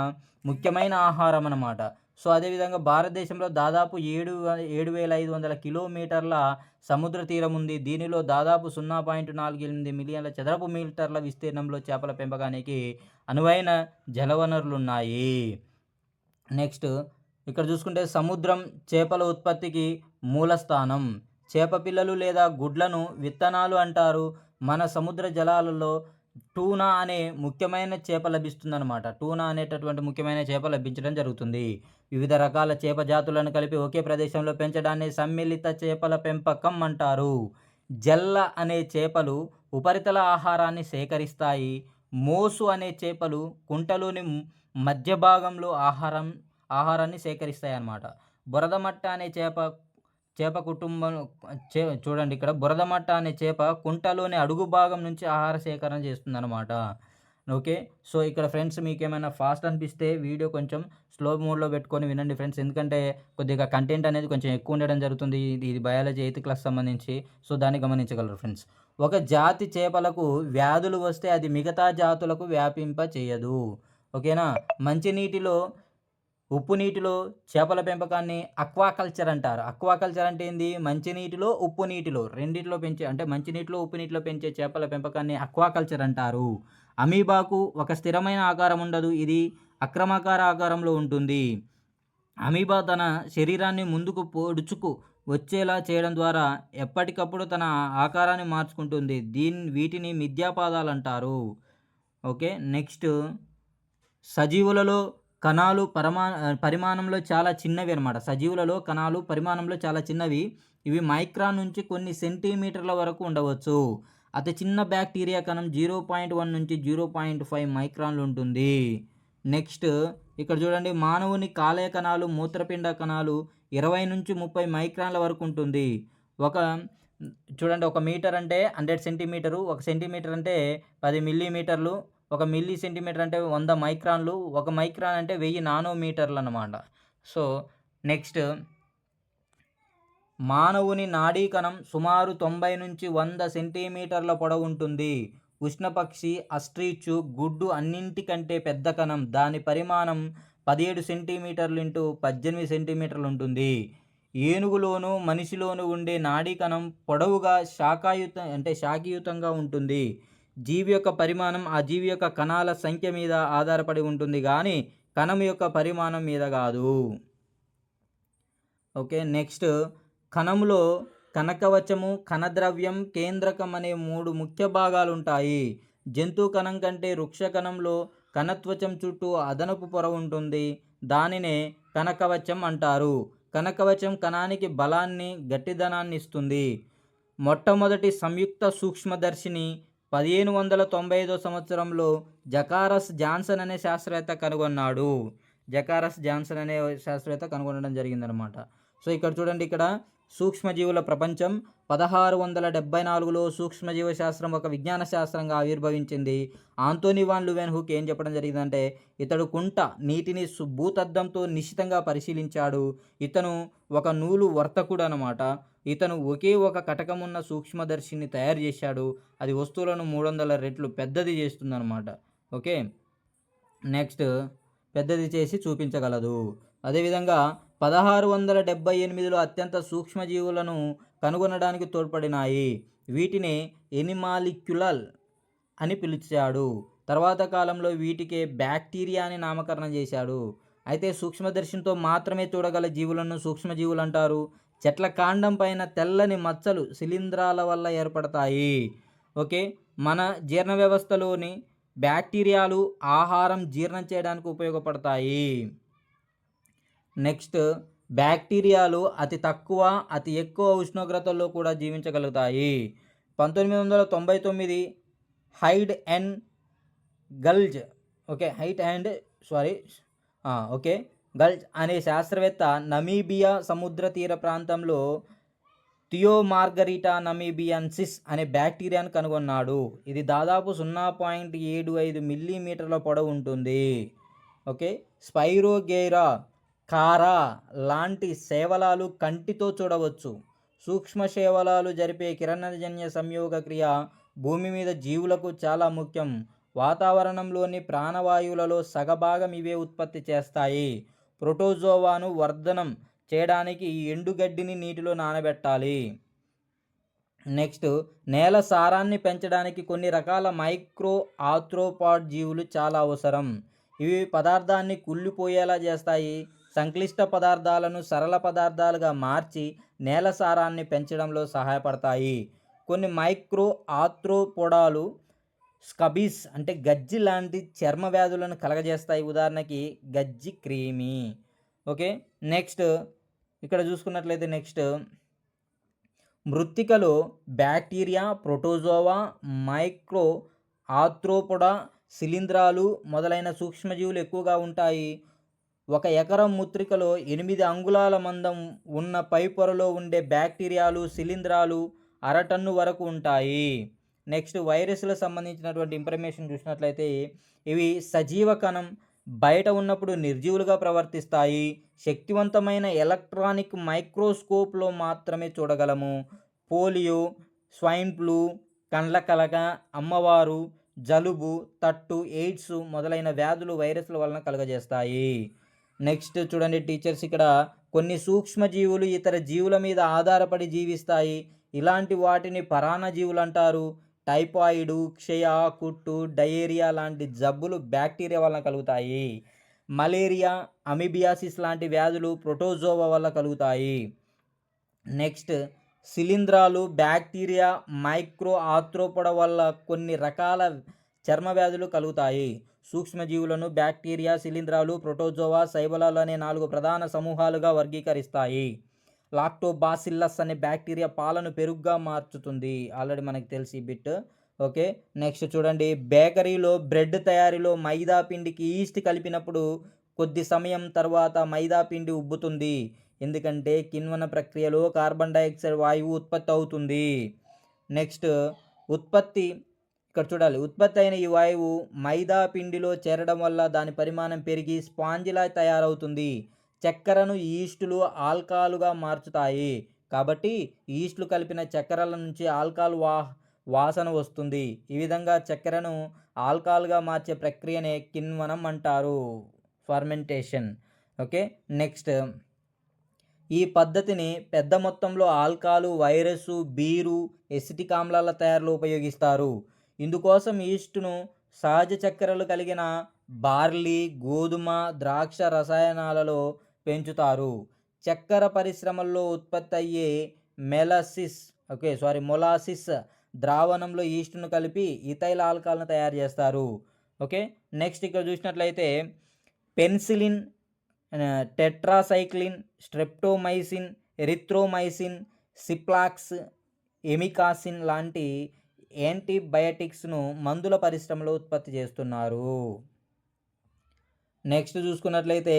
ముఖ్యమైన ఆహారం అన్నమాట. సో, అదేవిధంగా భారతదేశంలో దాదాపు 7,500 కిలోమీటర్ల సముద్ర తీరం ఉంది. దీనిలో దాదాపు 0.48 మిలియన్ల చదరపు మీటర్ల విస్తీర్ణంలో చేపల పెంపకానికి అనువైన జలవనరులున్నాయి. నెక్స్ట్, ఇక్కడ చూసుకుంటే సముద్రం చేపల ఉత్పత్తికి మూలస్థానం. చేప పిల్లలు లేదా గుడ్లను విత్తనాలు అంటారు. మన సముద్ర జలాలలో టూనా అనే ముఖ్యమైన చేప లభిస్తుందన్నమాట. టూనా అనేటటువంటి ముఖ్యమైన చేప లభించడం జరుగుతుంది. వివిధ రకాల చేప జాతులను కలిపి ఒకే ప్రదేశంలో పెంచడాన్ని సమ్మిళిత చేపల పెంపకం అంటారు. జల్ల అనే చేపలు ఉపరితల ఆహారాన్ని సేకరిస్తాయి. మోసు అనే చేపలు కుంటలోని మధ్య భాగంలో ఆహారాన్ని సేకరిస్తాయి అన్నమాట. బురదమట్ట అనే చేప కుటుంబం చూడండి ఇక్కడ బురదమట్ట అనే చేప కుంటలోని అడుగు భాగం నుంచి ఆహార సేకరణ చేస్తుందన్నమాట. ఓకే. సో, ఇక్కడ ఫ్రెండ్స్ మీకేమైనా ఫాస్ట్ అనిపిస్తే వీడియో కొంచెం స్లో మోడ్లో పెట్టుకొని వినండి ఫ్రెండ్స్. ఎందుకంటే కొద్దిగా కంటెంట్ అనేది కొంచెం ఎక్కువ ఉండడం జరుగుతుంది. ఇది బయాలజీ 8th క్లాస్ సంబంధించి. సో, దాన్ని గమనించగలరు ఫ్రెండ్స్. ఒక జాతి చేపలకు వ్యాధులు వస్తే అది మిగతా జాతులకు వ్యాపింప చేయదు. ఓకేనా? ఉప్పు నీటిలో చేపల పెంపకాన్ని అక్వాకల్చర్ అంటారు. అక్వాకల్చర్ అంటే ఏంది? మంచినీటిలో, ఉప్పు నీటిలో రెండిట్లో పెంచే, అంటే మంచినీటిలో, ఉప్పు నీటిలో పెంచే చేపల పెంపకాన్ని అక్వాకల్చర్ అంటారు. అమీబాకు ఒక స్థిరమైన ఆకారం ఉండదు. ఇది అక్రమాకార ఆకారంలో ఉంటుంది. అమీబా తన శరీరాన్ని ముందుకు పొడుచుకు వచ్చేలా చేయడం ద్వారా ఎప్పటికప్పుడు తన ఆకారాన్ని మార్చుకుంటుంది. వీటిని మిథ్యాపాదాలు అంటారు. ఓకే. నెక్స్ట్, సజీవులలో కణాలు పరిమాణంలో చాలా చిన్నవి అనమాట. సజీవులలో కణాలు పరిమాణంలో చాలా చిన్నవి. ఇవి మైక్రాన్ నుంచి కొన్ని సెంటీమీటర్ల వరకు ఉండవచ్చు. అతి చిన్న బ్యాక్టీరియా కణం 0.1 నుంచి 0.5 మైక్రాన్లు ఉంటుంది. నెక్స్ట్ ఇక్కడ చూడండి, మానవుని కాలేయ కణాలు, మూత్రపిండ కణాలు 20 నుంచి 30 మైక్రాన్ల వరకు ఉంటుంది. ఒక చూడండి, 1 మీటర్ అంటే 100 సెంటీమీటరు, 1 సెంటీమీటర్ అంటే 10 మిల్లీమీటర్లు, 1 మిల్లీ సెంటీమీటర్ అంటే 100 మైక్రాన్లు, 1 మైక్రాన్ అంటే 1000 నానోమీటర్లు అన్నమాట. సో నెక్స్ట్, మానవుని నాడీ కణం సుమారు 90 నుంచి 100 సెంటీమీటర్ల పొడవు ఉంటుంది. ఉష్ణపక్షి, ఆస్ట్రిచ్ గుడ్డు అన్నింటికంటే పెద్ద కణం. దాని పరిమాణం 17 సెంటీమీటర్లు ఇంటూ 18 సెంటీమీటర్లు ఉంటుంది. ఏనుగులోను మనిషిలోను ఉండే నాడీ కణం పొడవుగా శాఖీయుతంగా ఉంటుంది. జీవి యొక్క పరిమాణం ఆ జీవి యొక్క కణాల సంఖ్య మీద ఆధారపడి ఉంటుంది కానీ కణం యొక్క పరిమాణం మీద కాదు. ఓకే, నెక్స్ట్, కణంలో కణకవచము, కణద్రవ్యం, కేంద్రకం అనే 3 ముఖ్య భాగాలు ఉంటాయి. జంతు కణం కంటే వృక్ష కణంలో కణత్వచం చుట్టూ అదనపు పొర ఉంటుంది. దానినే కణకవచం అంటారు. కణకవచం కణానికి బలాన్ని, గట్టిదనాన్ని ఇస్తుంది. మొట్టమొదటి సంయుక్త సూక్ష్మదర్శిని 1595 సంవత్సరంలో జకారస్ జాన్సన్ అనే శాస్త్రవేత్త కనుగొన్నాడు. జకారస్ జాన్సన్ అనే శాస్త్రవేత్త కనుగొనడం జరిగిందనమాట. సో ఇక్కడ చూడండి, ఇక్కడ సూక్ష్మజీవుల ప్రపంచం 1674లో సూక్ష్మజీవ శాస్త్రం ఒక విజ్ఞాన శాస్త్రంగా ఆవిర్భవించింది. ఆంటోనీ వాన్ లువెన్హుక్ ఏం చెప్పడం జరిగిందంటే, ఇతడు కుంట నీటిని భూతద్దంతో నిశితంగా పరిశీలించాడు. ఇతను ఒక నూలు వర్తకుడు అనమాట. ఇతను ఒకే ఒక కటకమున్న సూక్ష్మదర్శిని తయారు చేశాడు. అది వస్తువులను 300 రెట్లు పెద్దది చేస్తుందన్నమాట. ఓకే, నెక్స్ట్, పెద్దది చేసి చూపించగలదు. అదేవిధంగా 1678లో అత్యంత సూక్ష్మజీవులను కనుగొనడానికి తోడ్పడినాయి. వీటిని ఎనిమాలిక్యులల్ అని పిలిచాడు. తర్వాత కాలంలో వీటికే బ్యాక్టీరియా అని నామకరణం చేశాడు. అయితే సూక్ష్మదర్శినితో మాత్రమే చూడగల జీవులను సూక్ష్మజీవులు అంటారు. చెట్ల కాండం పైన తెల్లని మచ్చలు శిలీంధ్రాల వల్ల ఏర్పడతాయి. ఓకే, మన జీర్ణ వ్యవస్థలోని బ్యాక్టీరియాలు ఆహారం జీర్ణం చేయడానికి ఉపయోగపడతాయి. నెక్స్ట్, బ్యాక్టీరియాలు అతి తక్కువ, అతి ఎక్కువ ఉష్ణోగ్రతల్లో కూడా జీవించగలుగుతాయి. 1999 హైడ్ అండ్ గల్జ్ గల్జ్ అనే శాస్త్రవేత్త నమీబియా సముద్ర తీర ప్రాంతంలో థియోమార్గరిటా నమీబియన్సిస్ అనే బ్యాక్టీరియాను కనుగొన్నాడు. ఇది దాదాపు 0.75 మిల్లీమీటర్ల పొడవు ఉంటుంది. ఓకే, స్పైరోగేరా కారా లాంటి శేవలాలు కంటితో చూడవచ్చు. సూక్ష్మ శేవలాలు జరిపే కిరణజన్య సంయోగ క్రియ భూమి మీద జీవులకు చాలా ముఖ్యం. వాతావరణంలోని ప్రాణవాయువులలో సగభాగం ఇవే ఉత్పత్తి చేస్తాయి. ప్రోటోజోవాను వర్ధనం చేయడానికి ఈ ఎండుగడ్డిని నీటిలో నానబెట్టాలి. నెక్స్ట్, నేల సారాన్ని పెంచడానికి కొన్ని రకాల మైక్రో ఆర్థ్రోపాడ్ జీవులు చాలా అవసరం. ఇవి పదార్థాన్ని కుళ్ళిపోయేలా చేస్తాయి. సంక్లిష్ట పదార్థాలను సరళ పదార్థాలుగా మార్చి నేల సారాన్ని పెంచడంలో సహాయపడతాయి. కొన్ని మైక్రో ఆర్థ్రోపోడాలు స్కబీస్ అంటే గజ్జి లాంటి చర్మ వ్యాధులను కలగజేస్తాయి. ఉదాహరణకి గజ్జి క్రీమి. ఓకే, నెక్స్ట్ ఇక్కడ చూసుకున్నట్లయితే నెక్స్ట్, మృత్తికలో బ్యాక్టీరియా, ప్రోటోజోవా, మైక్రో ఆర్థ్రోపోడా, శిలీంధ్రాలు మొదలైన సూక్ష్మజీవులు ఎక్కువగా ఉంటాయి. 1 ఎకరం మృత్తికలో 8 అంగుళాల మందం ఉన్న పై పొరలో ఉండే బ్యాక్టీరియాలు, శిలీంధ్రాలు 1/2 టన్ను వరకు ఉంటాయి. నెక్స్ట్, వైరస్లకు సంబంధించినటువంటి ఇన్ఫర్మేషన్ చూసినట్లయితే, ఇవి సజీవ కణం బయట ఉన్నప్పుడు నిర్జీవులుగా ప్రవర్తిస్తాయి. శక్తివంతమైన ఎలక్ట్రానిక్ మైక్రోస్కోప్లో మాత్రమే చూడగలము. పోలియో, స్వైన్ ఫ్లూ, కండ్ల కలక, అమ్మవారు, జలుబు, తట్టు, ఎయిడ్స్ మొదలైన వ్యాధులు వైరస్ల వలన కలుగజేస్తాయి. నెక్స్ట్ చూడండి టీచర్స్, ఇక్కడ కొన్ని సూక్ష్మజీవులు ఇతర జీవుల మీద ఆధారపడి జీవిస్తాయి. ఇలాంటి వాటిని పరాన్నజీవులు అంటారు. టైఫాయిడ్, క్షయ, కుట్టు, డయేరియా లాంటి జబ్బులు బ్యాక్టీరియా వలన కలుగుతాయి. మలేరియా, అమీబియాసిస్ లాంటి వ్యాధులు ప్రోటోజోవా వల్ల కలుగుతాయి. నెక్స్ట్, శిలీంధ్రాలు, బ్యాక్టీరియా, మైక్రో ఆర్థ్రోపోడా వల్ల కొన్ని రకాల చర్మ వ్యాధులు కలుగుతాయి. సూక్ష్మజీవులను బ్యాక్టీరియా, శిలీంధ్రాలు, ప్రోటోజోవా, శైవలాలు అనే 4 ప్రధాన సమూహాలుగా వర్గీకరిస్తాయి. లాక్టోబాసిల్లస్ అనే బ్యాక్టీరియా పాలను పెరుగుగా మార్చుతుంది. ఆల్రెడీ మనకు తెలిసి బిట్. ఓకే, నెక్స్ట్ చూడండి, బేకరీలో బ్రెడ్ తయారీలో మైదా పిండికి ఈస్ట్ కలిపినప్పుడు కొద్ది సమయం తర్వాత మైదా పిండి ఉబ్బుతుంది, ఎందుకంటే కిణ్వన ప్రక్రియలో కార్బన్ డైఆక్సైడ్ వాయువు ఉత్పత్తి అవుతుంది. నెక్స్ట్ ఇక్కడ చూడాలి, ఉత్పత్తి అయిన ఈ వాయువు మైదా పిండిలో చేరడం వల్ల దాని పరిమాణం పెరిగి స్పాంజిలా తయారవుతుంది. చక్కెరను ఈస్టులు ఆల్కహాల్గా మార్చుతాయి, కాబట్టి ఈస్టులు కలిపిన చక్కెరల నుంచి ఆల్కహాల్ వాసన వస్తుంది. ఈ విధంగా చక్కెరను ఆల్కహాల్గా మార్చే ప్రక్రియనే కిణ్వనం అంటారు, ఫర్మెంటేషన్. ఓకే, నెక్స్ట్ ఈ పద్ధతిని పెద్ద మొత్తంలో ఆల్కహాలు, వైరస్, బీరు, ఎసిటిక్ ఆమ్లాల తయారీలో ఉపయోగిస్తారు. ఇందుకోసం ఈస్టును సహజ చక్కెరలు కలిగిన బార్లీ, గోధుమ, ద్రాక్ష రసాయనాలలో పెంచుతారు. చక్కెర పరిశ్రమల్లో ఉత్పత్తి అయ్యే మొలాసిస్ ద్రావణంలో ఈస్టును కలిపి ఇథైల్ ఆల్కహాల్ను తయారు చేస్తారు. ఓకే, నెక్స్ట్ ఇక్కడ చూసినట్లయితే penicillin, tetracycline, streptomycin, erythromycin, Ciplox, ఎమికాసిన్ లాంటి యాంటీబయాటిక్స్ను మందుల పరిశ్రమలో ఉత్పత్తి చేస్తున్నారు. నెక్స్ట్ చూసుకున్నట్లయితే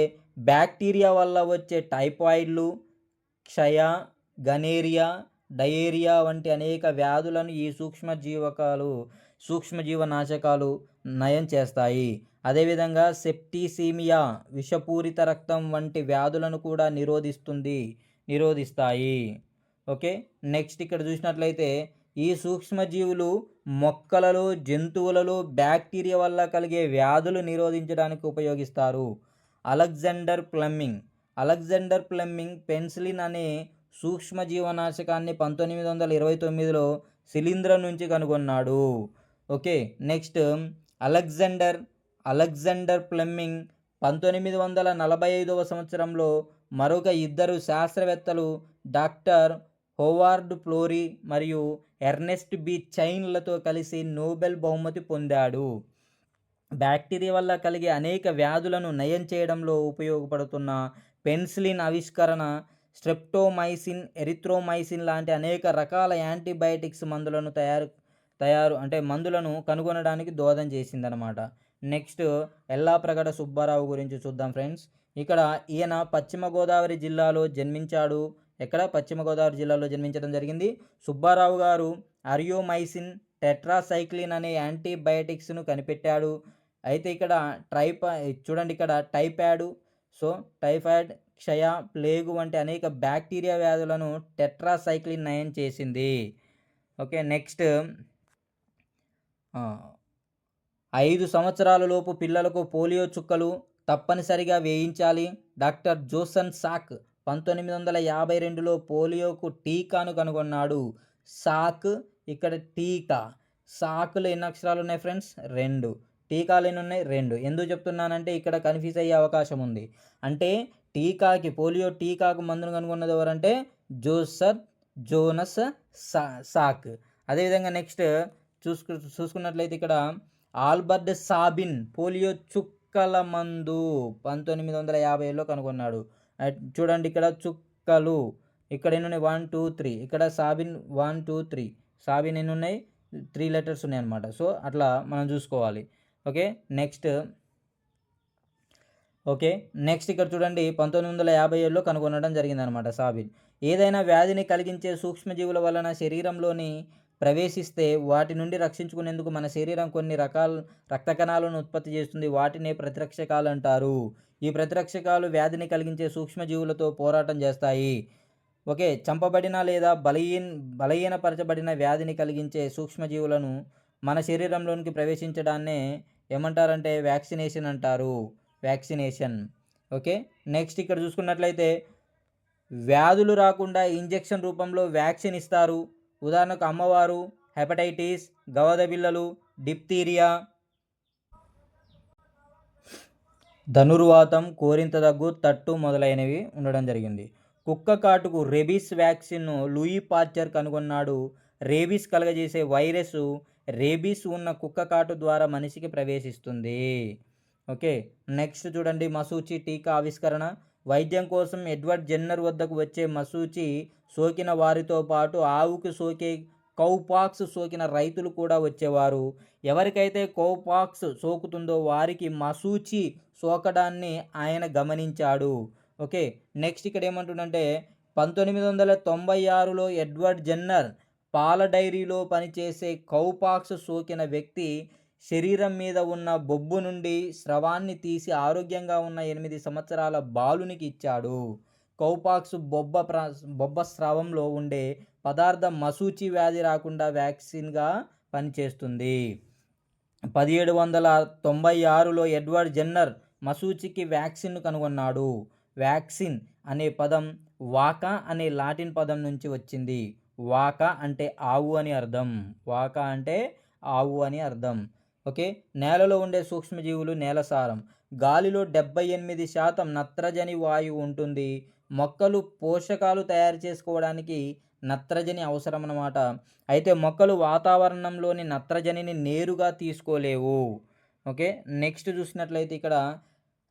బ్యాక్టీరియా వల్ల వచ్చే టైఫాయిడ్లు, క్షయ, గనేరియా, డయేరియా వంటి అనేక వ్యాధులను ఈ సూక్ష్మజీవనాశకాలు నయం చేస్తాయి. అదేవిధంగా సెప్టిసీమియా, విషపూరిత రక్తం వంటి వ్యాధులను కూడా నిరోధిస్తాయి. ఓకే, నెక్స్ట్ ఇక్కడ చూసినట్లయితే ఈ సూక్ష్మజీవులు మొక్కలలో, జంతువులలో బ్యాక్టీరియా వల్ల కలిగే వ్యాధులు నిరోధించడానికి ఉపయోగిస్తారు. అలెగ్జాండర్ ఫ్లెమింగ్ పెన్సిలిన్ అనే సూక్ష్మజీవనాశకాన్ని 1929లో శిలీంధ్రం నుంచి కనుగొన్నాడు. ఓకే, నెక్స్ట్ అలెగ్జాండర్ ఫ్లెమింగ్ 1945వ సంవత్సరంలో మరొక 2 శాస్త్రవేత్తలు డాక్టర్ హోవార్డ్ ఫ్లోరీ మరియు ఎర్నెస్ట్ బి చైన్లతో కలిసి నోబెల్ బహుమతి పొందాడు. బ్యాక్టీరియా వల్ల కలిగే అనేక వ్యాధులను నయం చేయడంలో ఉపయోగపడుతున్న పెన్సిలిన్ ఆవిష్కరణ స్ట్రెప్టోమైసిన్, ఎరిథ్రోమైసిన్ లాంటి అనేక రకాల యాంటీబయాటిక్స్ మందులను కనుగొనడానికి దోహదం చేసిందనమాట. నెక్స్ట్ ఎల్లాప్రగడ సుబ్బారావు గురించి చూద్దాం ఫ్రెండ్స్. ఇక్కడ ఈయన పశ్చిమ గోదావరి జిల్లాలో జన్మించాడు. పశ్చిమ గోదావరి జిల్లాలో జన్మించడం జరిగింది. సుబ్బారావు గారు అరియోమైసిన్, టెట్రాసైక్లిన్ అనే యాంటీబయాటిక్స్ను కనిపెట్టాడు. అయితే ఇక్కడ టైఫాయిడ్, క్షయ, ప్లేగు వంటి అనేక బ్యాక్టీరియా వ్యాధులను టెట్రాసైక్లిన్ నయం చేసింది. ఓకే, నెక్స్ట్ 5 సంవత్సరాల లోపు పిల్లలకు పోలియో చుక్కలు తప్పనిసరిగా వేయించాలి. డాక్టర్ జోసన్ సాక్ 1952లో పోలియోకు టీకాను కనుగొన్నాడు. ఇక్కడ టీకా, సాకులు ఎన్ని అక్షరాలు ఉన్నాయి ఫ్రెండ్స్? 2. టీకాలు ఎన్ని ఉన్నాయి? 2. ఎందుకు చెప్తున్నానంటే ఇక్కడ కన్ఫ్యూజ్ అయ్యే అవకాశం ఉంది. అంటే పోలియో టీకాకు మందును కనుగొన్నది ఎవరంటే జోనస్ సాక్. అదేవిధంగా నెక్స్ట్ చూసుకున్నట్లయితే ఇక్కడ ఆల్బర్ట్ సాబిన్ పోలియో చుక్కల మందు 1950లో కనుగొన్నాడు. చూడండి, ఇక్కడ చుక్కలు ఇక్కడ ఎన్ని ఉన్నాయి? 1 2 3. ఇక్కడ సాబిన్ 1 2 3. సాబిన్ ఎన్ని ఉన్నాయి? 3 లెటర్స్ ఉన్నాయి అన్నమాట. సో అట్లా మనం చూసుకోవాలి. ఓకే, నెక్స్ట్ ఇక్కడ చూడండి, 1957లో కనుగొనడం జరిగిందనమాట సాబిన్. ఏదైనా వ్యాధిని కలిగించే సూక్ష్మజీవుల వలన శరీరంలోని ప్రవేశిస్తే వాటి నుండి రక్షించుకునేందుకు మన శరీరం కొన్ని రకాల రక్త కణాలను ఉత్పత్తి చేస్తుంది. వాటినే ప్రతిరక్షకాలు అంటారు. ఈ ప్రతిరక్షకాలు వ్యాధిని కలిగించే సూక్ష్మజీవులతో పోరాటం చేస్తాయి. ఓకే, చంపబడిన లేదా బలహీనపరచబడిన వ్యాధిని కలిగించే సూక్ష్మజీవులను మన శరీరంలోనికి ప్రవేశించడాన్నే ఏమంటారంటే వ్యాక్సినేషన్ అంటారు. ఓకే, నెక్స్ట్ ఇక్కడ చూసుకున్నట్లయితే వ్యాధులు రాకుండా ఇంజెక్షన్ రూపంలో వ్యాక్సిన్ ఇస్తారు. ఉదాహరణకు అమ్మవారు, హెపటైటిస్, గవదబిళ్ళలు, డిప్తీరియా, ధనుర్వాతం, కోరింత దగ్గు, తట్టు మొదలైనవి ఉండడం జరిగింది. కుక్క కాటుకు రెబీస్ వ్యాక్సిన్ను లూయి పాస్చర్ కనుగొన్నాడు. రేబీస్ కలుగజేసే వైరస్ రేబీస్ ఉన్న కుక్క కాటు ద్వారా మనిషికి ప్రవేశిస్తుంది. ఓకే. నెక్స్ట్ చూడండి, మశూచి టీకా ఆవిష్కరణ. వైద్యం కోసం ఎడ్వర్డ్ జెన్నర్ వద్దకు వచ్చే మశూచి సోకిన వారితో పాటు ఆవుకు సోకే కౌపాక్స్ సోకిన రైతులు కూడా వచ్చేవారు. ఎవరికైతే కౌపాక్స్ సోకుతుందో వారికి మశూచి సోకడాన్ని ఆయన గమనించాడు. ఓకే. నెక్స్ట్ ఇక్కడ ఏమంటుండంటే 1996లో ఎడ్వర్డ్ జెన్నర్ పాల డైరీలో పనిచేసే కౌపాక్స్ సోకిన వ్యక్తి శరీరం మీద ఉన్న బొబ్బు నుండి స్రవాన్ని తీసి ఆరోగ్యంగా ఉన్న 8 సంవత్సరాల బాలునికి ఇచ్చాడు. కౌపాక్స్ బొబ్బ స్రావంలో ఉండే పదార్థం మశూచి వ్యాధి రాకుండా వ్యాక్సిన్గా పనిచేస్తుంది. 1796లో ఎడ్వర్డ్ జెన్నర్ మశూచికి వ్యాక్సిన్ను కనుగొన్నాడు. వ్యాక్సిన్ అనే పదం వాకా అనే లాటిన్ పదం నుంచి వచ్చింది. వాకా అంటే ఆవు అని అర్థం. వాకా అంటే ఆవు అని అర్థం. ఓకే. నేలలో ఉండే సూక్ష్మజీవులు. నేల సారం. గాలిలో 78% నత్రజని వాయువు ఉంటుంది. మొక్కలు పోషకాలు తయారు చేసుకోవడానికి నత్రజని అవసరం అన్నమాట. అయితే మొక్కలు వాతావరణంలోని నత్రజనిని నేరుగా తీసుకోలేవు. ఓకే. నెక్స్ట్ చూసినట్లయితే ఇక్కడ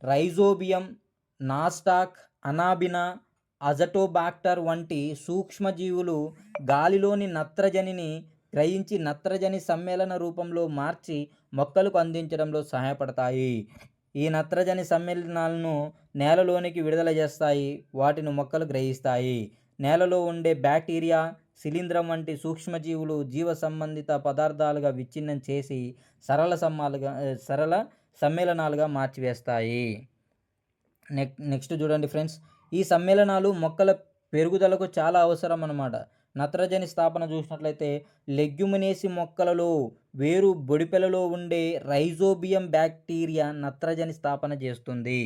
రైజోబియం, నాస్టాక్, అనాబినా, అజటోబాక్టర్ వంటి సూక్ష్మజీవులు గాలిలోని నత్రజనిని గ్రహించి నత్రజని సమ్మేళన రూపంలో మార్చి మొక్కలకు అందించడంలో సహాయపడతాయి. ఈ నత్రజని సమ్మేళనాలను నేలలోనికి విడుదల చేస్తాయి. వాటిని మొక్కలు గ్రహిస్తాయి. నేలలో ఉండే బ్యాక్టీరియా, శిలీంధ్రం వంటి సూక్ష్మజీవులు జీవ సంబంధిత పదార్థాలుగా విచ్ఛిన్నం చేసి సరళ సమ్మేళనాలుగా మార్చివేస్తాయి. నెక్స్ట్ చూడండి ఫ్రెండ్స్, ఈ సమ్మేళనాలు మొక్కల పెరుగుదలకు చాలా అవసరం అన్నమాట. నత్రజని స్థాపన చూసినట్లయితే లెగ్యుమినేసి మొక్కలలో వేరు బొడిపెలలో ఉండే రైజోబియం బ్యాక్టీరియా నత్రజని స్థాపన చేస్తుంది.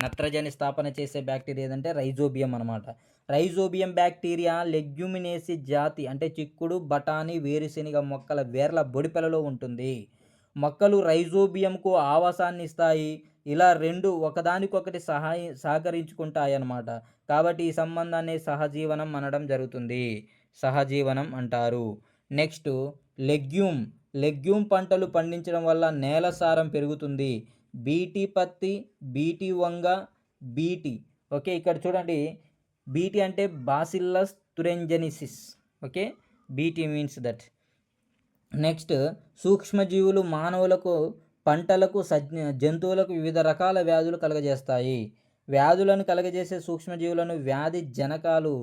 నత్రజని స్థాపన చేసే బ్యాక్టీరియా ఏదంటే రైజోబియం అనమాట. రైజోబియం బ్యాక్టీరియా లెగ్యుమినేసి జాతి అంటే చిక్కుడు, బఠానీ, వేరుశెనగ మొక్కల వేర్ల బొడిపెలలో ఉంటుంది. మొక్కలు రైజోబియంకు ఆవాసాన్ని ఇస్తాయి. ఇలా రెండు ఒకదానికొకటి సహకరించుకుంటాయి అన్నమాట. కాబట్టి ఈ సంబంధాన్ని సహజీవనం అనడం జరుగుతుంది. సహజీవనం అంటారు. నెక్స్ట్ లెగ్యూమ్ పంటలు పండించడం వల్ల నేల సారం పెరుగుతుంది. బీటీ పత్తి, బీటీ వంగ, బీటీ. ఓకే. ఇక్కడ చూడండి, బీటీ అంటే Bacillus thuringiensis. Okay. BT means that. Next సూక్ష్మజీవులు మానవులకు, పంటలకు, జంతువులకు వివిధ రకాల వ్యాధులు కలుగజేస్తాయి. వ్యాధులను కలుగజేసే సూక్ష్మజీవులను వ్యాధి జనకాలు,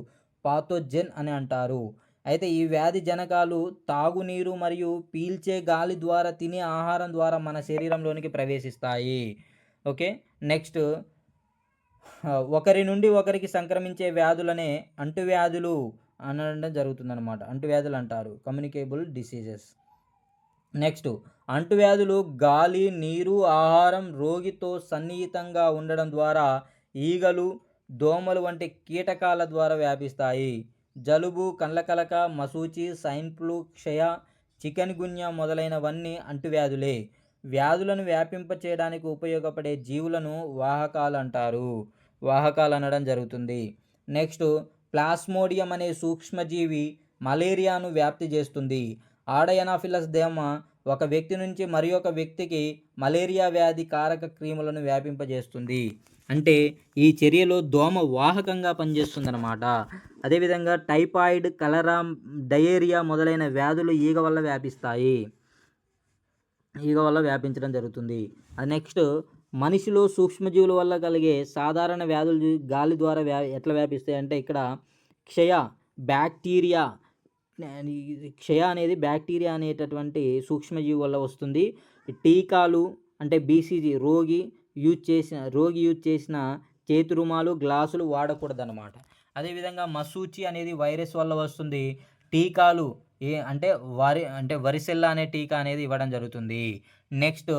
పాథోజెన్ అని అంటారు. అయితే ఈ వ్యాధి జనకాలు తాగునీరు మరియు పీల్చే గాలి ద్వారా, తినే ఆహారం ద్వారా మన శరీరంలోనికి ప్రవేశిస్తాయి. ఓకే. నెక్స్ట్ ఒకరి నుండి ఒకరికి సంక్రమించే వ్యాధులనే అంటువ్యాధులు అనడం జరుగుతుందన్నమాట. అంటువ్యాధులు అంటారు, కమ్యూనికేబుల్ డిసీజెస్. నెక్స్ట్ అంటువ్యాధులు గాలి, నీరు, ఆహారం, రోగితో సన్నిహితంగా ఉండడం ద్వారా ఈగలు, దోమలు వంటి కీటకాల ద్వారా వ్యాపిస్తాయి. జలుబు, కండ్లకలక, మశూచి, స్వైన్ ఫ్లూ, క్షయ, చికెన్ గున్యా మొదలైనవన్నీ అంటువ్యాధులే. వ్యాధులను వ్యాపింప చేయడానికి ఉపయోగపడే జీవులను వాహకాలు అంటారు. వాహకాలు అనడం జరుగుతుంది. నెక్స్ట్ ప్లాస్మోడియం అనే సూక్ష్మజీవి మలేరియాను వ్యాప్తి చేస్తుంది. ఆడయనాఫిలస్ దోమ ఒక వ్యక్తి నుంచి మరి ఒక వ్యక్తికి మలేరియా వ్యాధి కారక క్రిములను వ్యాపింపజేస్తుంది. అంటే ఈ చర్యలో దోమ వాహకంగా పనిచేస్తుందన్నమాట. అదేవిధంగా టైఫాయిడ్, కలరా, డయేరియా మొదలైన వ్యాధులు ఈగ వల్ల వ్యాపిస్తాయి. ఈగ వల్ల వ్యాపించడం జరుగుతుంది. నెక్స్ట్ మనిషిలో సూక్ష్మజీవుల వల్ల కలిగే సాధారణ వ్యాధులు గాలి ద్వారా ఎట్లా వ్యాపిస్తాయి అంటే ఇక్కడ క్షయ అనేది బ్యాక్టీరియా అనేటటువంటి సూక్ష్మజీవి వల్ల వస్తుంది. టీకాలు అంటే బీసీజీ రోగి యూజ్ చేసిన చేతి రుమాలు, గ్లాసులు వాడకూడదన్నమాట. అదేవిధంగా మశూచి అనేది వైరస్ వల్ల వస్తుంది. టీకాలు అంటే వరిసెల్లా అనే టీకా అనేది ఇవ్వడం జరుగుతుంది. నెక్స్ట్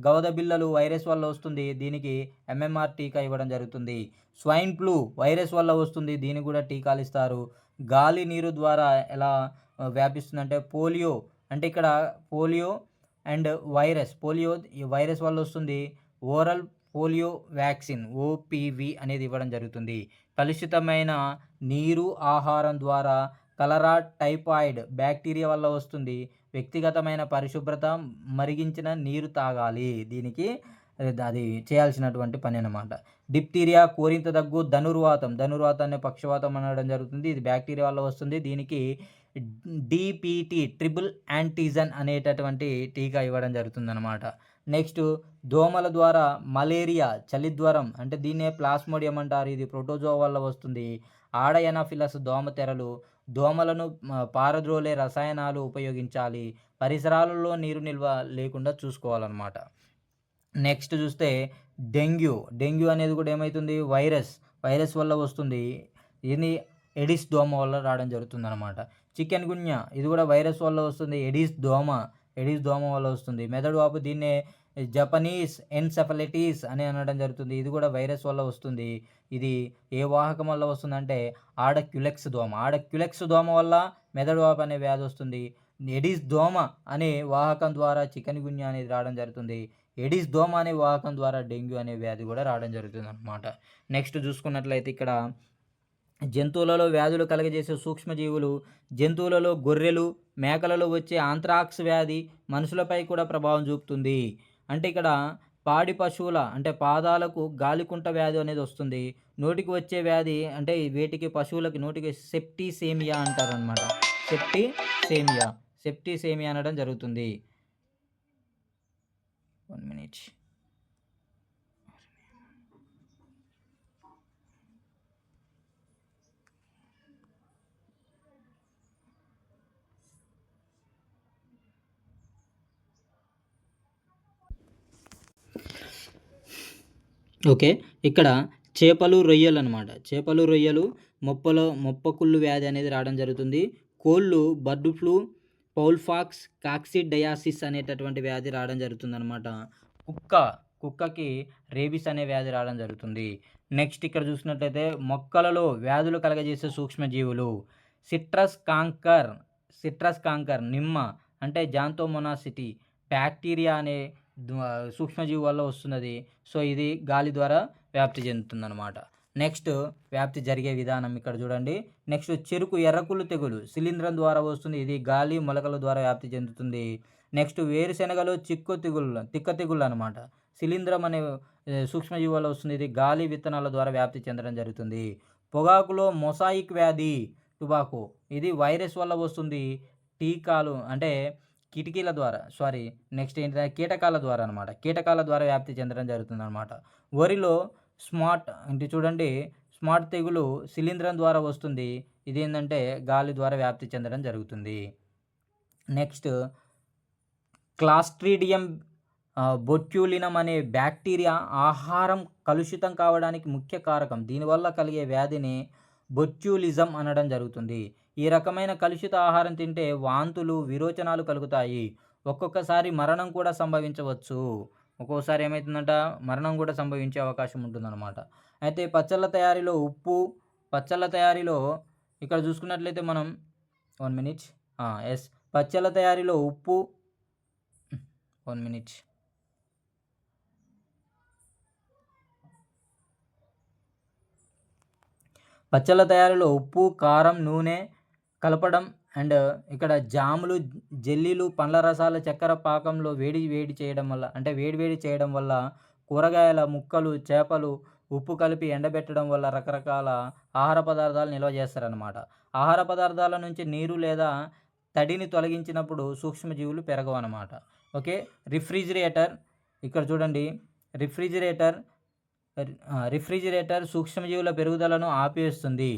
గవద బిళ్ళలు వైరస్ వల్ల వస్తుంది. దీనికి ఎంఎంఆర్ టీకా ఇవ్వడం జరుగుతుంది. స్వైన్ ఫ్లూ వైరస్ వల్ల వస్తుంది. దీనికి కూడా టీకాలు ఇస్తారు. గాలి, నీరు ద్వారా ఎలా వ్యాపిస్తుందంటే పోలియో అంటే ఇక్కడ పోలియో అండ్ పోలియో ఈ వైరస్ వల్ల వస్తుంది. ఓరల్ పోలియో వ్యాక్సిన్ ఓపీవీ అనేది ఇవ్వడం జరుగుతుంది. కలుషితమైన నీరు, ఆహారం ద్వారా కలరా టైఫాయిడ్ బ్యాక్టీరియా వల్ల వస్తుంది. వ్యక్తిగతమైన పరిశుభ్రత, మరిగించిన నీరు తాగాలి. దీనికి అది చేయాల్సినటువంటి పని అన్నమాట. డిప్టీరియా, కోరింత దగ్గు, ధనుర్వాతాన్ని పక్షవాతం అనడం జరుగుతుంది. ఇది బ్యాక్టీరియా వల్ల వస్తుంది. దీనికి డిపిటి ట్రిపుల్ యాంటీజన్ అనేటటువంటి టీకా ఇవ్వడం జరుగుతుందన్నమాట. నెక్స్ట్ దోమల ద్వారా మలేరియా, చలిజ్వరం, అంటే దీన్నే ప్లాస్మోడియం అంటారు. ఇది ప్రోటోజోవా వల్ల వస్తుంది. ఆడ ఎనాఫిలస్ దోమతెరలు, దోమలను పారద్రోలే రసాయనాలు ఉపయోగించాలి. పరిసరాలలో నీరు నిల్వ లేకుండా చూసుకోవాలన్నమాట. నెక్స్ట్ చూస్తే డెంగ్యూ అనేది కూడా ఏమవుతుంది, వైరస్ వల్ల వస్తుంది. ఇది ఎడిస్ దోమ వల్ల రావడం జరుగుతుంది అనమాట. చికెన్ గున్యా ఇది కూడా వైరస్ వల్ల వస్తుంది. ఎడిస్ దోమ వల్ల వస్తుంది. మెదడు వాపు దీన్నే జపనీస్ ఎన్సెఫలైటిస్ అని అనడం జరుగుతుంది. ఇది కూడా వైరస్ వల్ల వస్తుంది. ఇది ఏ వాహకం వల్ల వస్తుందంటే ఆడక్యులెక్స్ దోమ వల్ల మెదడు వాపు అనే వ్యాధి వస్తుంది. ఎడిస్ దోమ అనే వాహకం ద్వారా చికెన్ గున్యా అనేది రావడం జరుగుతుంది. ఎడిస్ దోమ అనే వాహకం ద్వారా డెంగ్యూ అనే వ్యాధి కూడా రావడం జరుగుతుంది అనమాట. నెక్స్ట్ చూసుకున్నట్లయితే ఇక్కడ జంతువులలో వ్యాధులు కలగజేసే సూక్ష్మజీవులు, జంతువులలో గొర్రెలు, మేకలలో వచ్చే ఆంత్రాక్స్ వ్యాధి మనుషులపై కూడా ప్రభావం చూపుతుంది. అంటే ఇక్కడ పాడి పశువుల అంటే పాదాలకు గాలికుంట వ్యాధి అనేది వస్తుంది. నోటికి వచ్చే వ్యాధి అంటే వీటికి పశువులకి నోటికి సెప్టిసేమియా అంటారనమాట. సెప్టిసేమియా అనడం జరుగుతుంది. 1 minute. ఓకే, ఇక్కడ చేపలు రొయ్యలు మొప్పకుళ్ళు వ్యాధి అనేది రావడం జరుగుతుంది. కోళ్ళు బర్డ్ ఫ్లూ, పౌల్ఫాక్స్, కాక్సిడయాసిస్ అనేటటువంటి వ్యాధి రావడం జరుగుతుంది అనమాట. కుక్కకి రేబిస్ అనే వ్యాధి రావడం జరుగుతుంది. నెక్స్ట్ ఇక్కడ చూసినట్లయితే మొక్కలలో వ్యాధులు కలగజేసే సూక్ష్మజీవులు, సిట్రస్ కాంకర్, నిమ్మ అంటే జాంతోమోనాసిటీ బ్యాక్టీరియా అనే సూక్ష్మజీవి వల్ల వస్తున్నది. సో ఇది గాలి ద్వారా వ్యాప్తి చెందుతుందన్నమాట. నెక్స్ట్ వ్యాప్తి జరిగే విధానం ఇక్కడ చూడండి. నెక్స్ట్ చెరుకు ఎర్రకుళ్ళు తెగులు శిలీంధ్రం ద్వారా వస్తుంది. ఇది గాలి మొలకల ద్వారా వ్యాప్తి చెందుతుంది. నెక్స్ట్ వేరుశెనగలో తిక్క తెగుళ్ళు అనమాట. శిలీంధ్రం అనే సూక్ష్మజీవి వల్ల వస్తుంది. ఇది గాలి విత్తనాల ద్వారా వ్యాప్తి చెందడం జరుగుతుంది. పొగాకులో మొసాయిక్ వ్యాధి టుబాకో, ఇది వైరస్ వల్ల వస్తుంది. టీకాలు అంటే నెక్స్ట్ ఏంటంటే కీటకాల ద్వారా వ్యాప్తి చెందడం జరుగుతుంది అనమాట. వరిలో స్మార్ట్ తెగులు శిలీంధ్రం ద్వారా వస్తుంది. ఇది ఏంటంటే గాలి ద్వారా వ్యాప్తి చెందడం జరుగుతుంది. నెక్స్ట్ క్లాస్ట్రీడియం బొట్యులినం అనే బ్యాక్టీరియా ఆహారం కలుషితం కావడానికి ముఖ్య కారకం. దీనివల్ల కలిగే వ్యాధిని బొట్యులిజం అనడం జరుగుతుంది. ఈ రకమైన కలుషిత ఆహారం తింటే వాంతులు, విరోచనాలు కలుగుతాయి. ఒక్కొక్కసారి మరణం కూడా సంభవించవచ్చు. ఒక్కోసారి ఏమవుతుందంట, మరణం కూడా సంభవించే అవకాశం ఉంటుందన్నమాట. అయితే పచ్చళ్ళ తయారీలో ఇక్కడ చూసుకున్నట్లయితే మనం 1 minute. పచ్చళ్ళ తయారీలో ఉప్పు 1 minute. పచ్చళ్ళ తయారీలో ఉప్పు, కారం, నూనె కలపడం అండ్ ఇక్కడ జాములు, జెల్లీలు, పండ్ల రసాల, చక్కెర పాకంలో వేడి చేయడం వల్ల కూరగాయల ముక్కలు, చేపలు ఉప్పు కలిపి ఎండబెట్టడం వల్ల రకరకాల ఆహార పదార్థాలు నిల్వ చేస్తారనమాట. ఆహార పదార్థాల నుంచి నీరు లేదా తడిని తొలగించినప్పుడు సూక్ష్మజీవులు పెరగవు అనమాట. ఓకే, రిఫ్రిజిరేటర్ ఇక్కడ చూడండి. రిఫ్రిజిరేటర్ సూక్ష్మజీవుల పెరుగుదలను ఆపివేస్తుంది.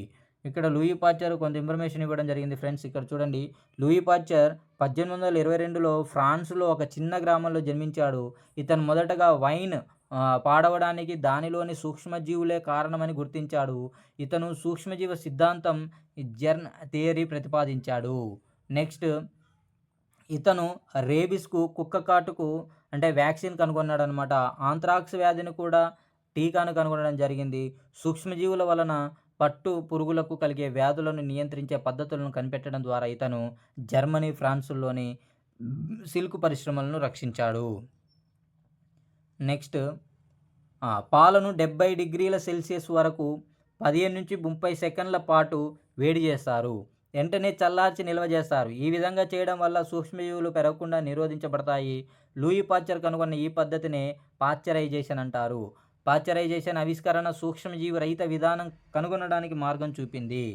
ఇక్కడ లూయి పాశ్చర్ కొంత ఇన్ఫర్మేషన్ ఇవ్వడం జరిగింది ఫ్రెండ్స్. ఇక్కడ చూడండి, లూయి పాశ్చర్ 1822లో ఫ్రాన్స్లో ఒక చిన్న గ్రామంలో జన్మించాడు. ఇతను మొదటగా వైన్ పాడవడానికి దానిలోని సూక్ష్మజీవులే కారణమని గుర్తించాడు. ఇతను సూక్ష్మజీవ సిద్ధాంతం జెర్న్ థియరీ ప్రతిపాదించాడు. నెక్స్ట్ ఇతను రేబిస్కు, కుక్క కాటుకు అంటే వ్యాక్సిన్ కనుగొన్నాడు అనమాట. ఆంత్రాక్స్ వ్యాధిని కూడా టీకాను కనుగొనడం జరిగింది. సూక్ష్మజీవుల వలన పట్టు పురుగులకు కలిగే వ్యాధులను నియంత్రించే పద్ధతులను కనిపెట్టడం ద్వారా ఇతను జర్మనీ, ఫ్రాన్స్లోని సిల్క్ పరిశ్రమలను రక్షించాడు. నెక్స్ట్ పాలను 70 డిగ్రీల సెల్సియస్ వరకు 15 నుంచి 30 సెకండ్ల పాటు వేడి చేస్తారు. వెంటనే చల్లార్చి నిల్వ చేస్తారు. ఈ విధంగా చేయడం వల్ల సూక్ష్మజీవులు పెరగకుండా నిరోధించబడతాయి. లూయి పాశ్చర్ కనుగొన్న ఈ పద్ధతినే పాశ్చరైజేషన్ అంటారు. పాశ్చరైజేషన్ ఆవిష్కరణ సూక్ష్మజీవి రహిత విధానం కనుగొనడానికి మార్గం చూపింది.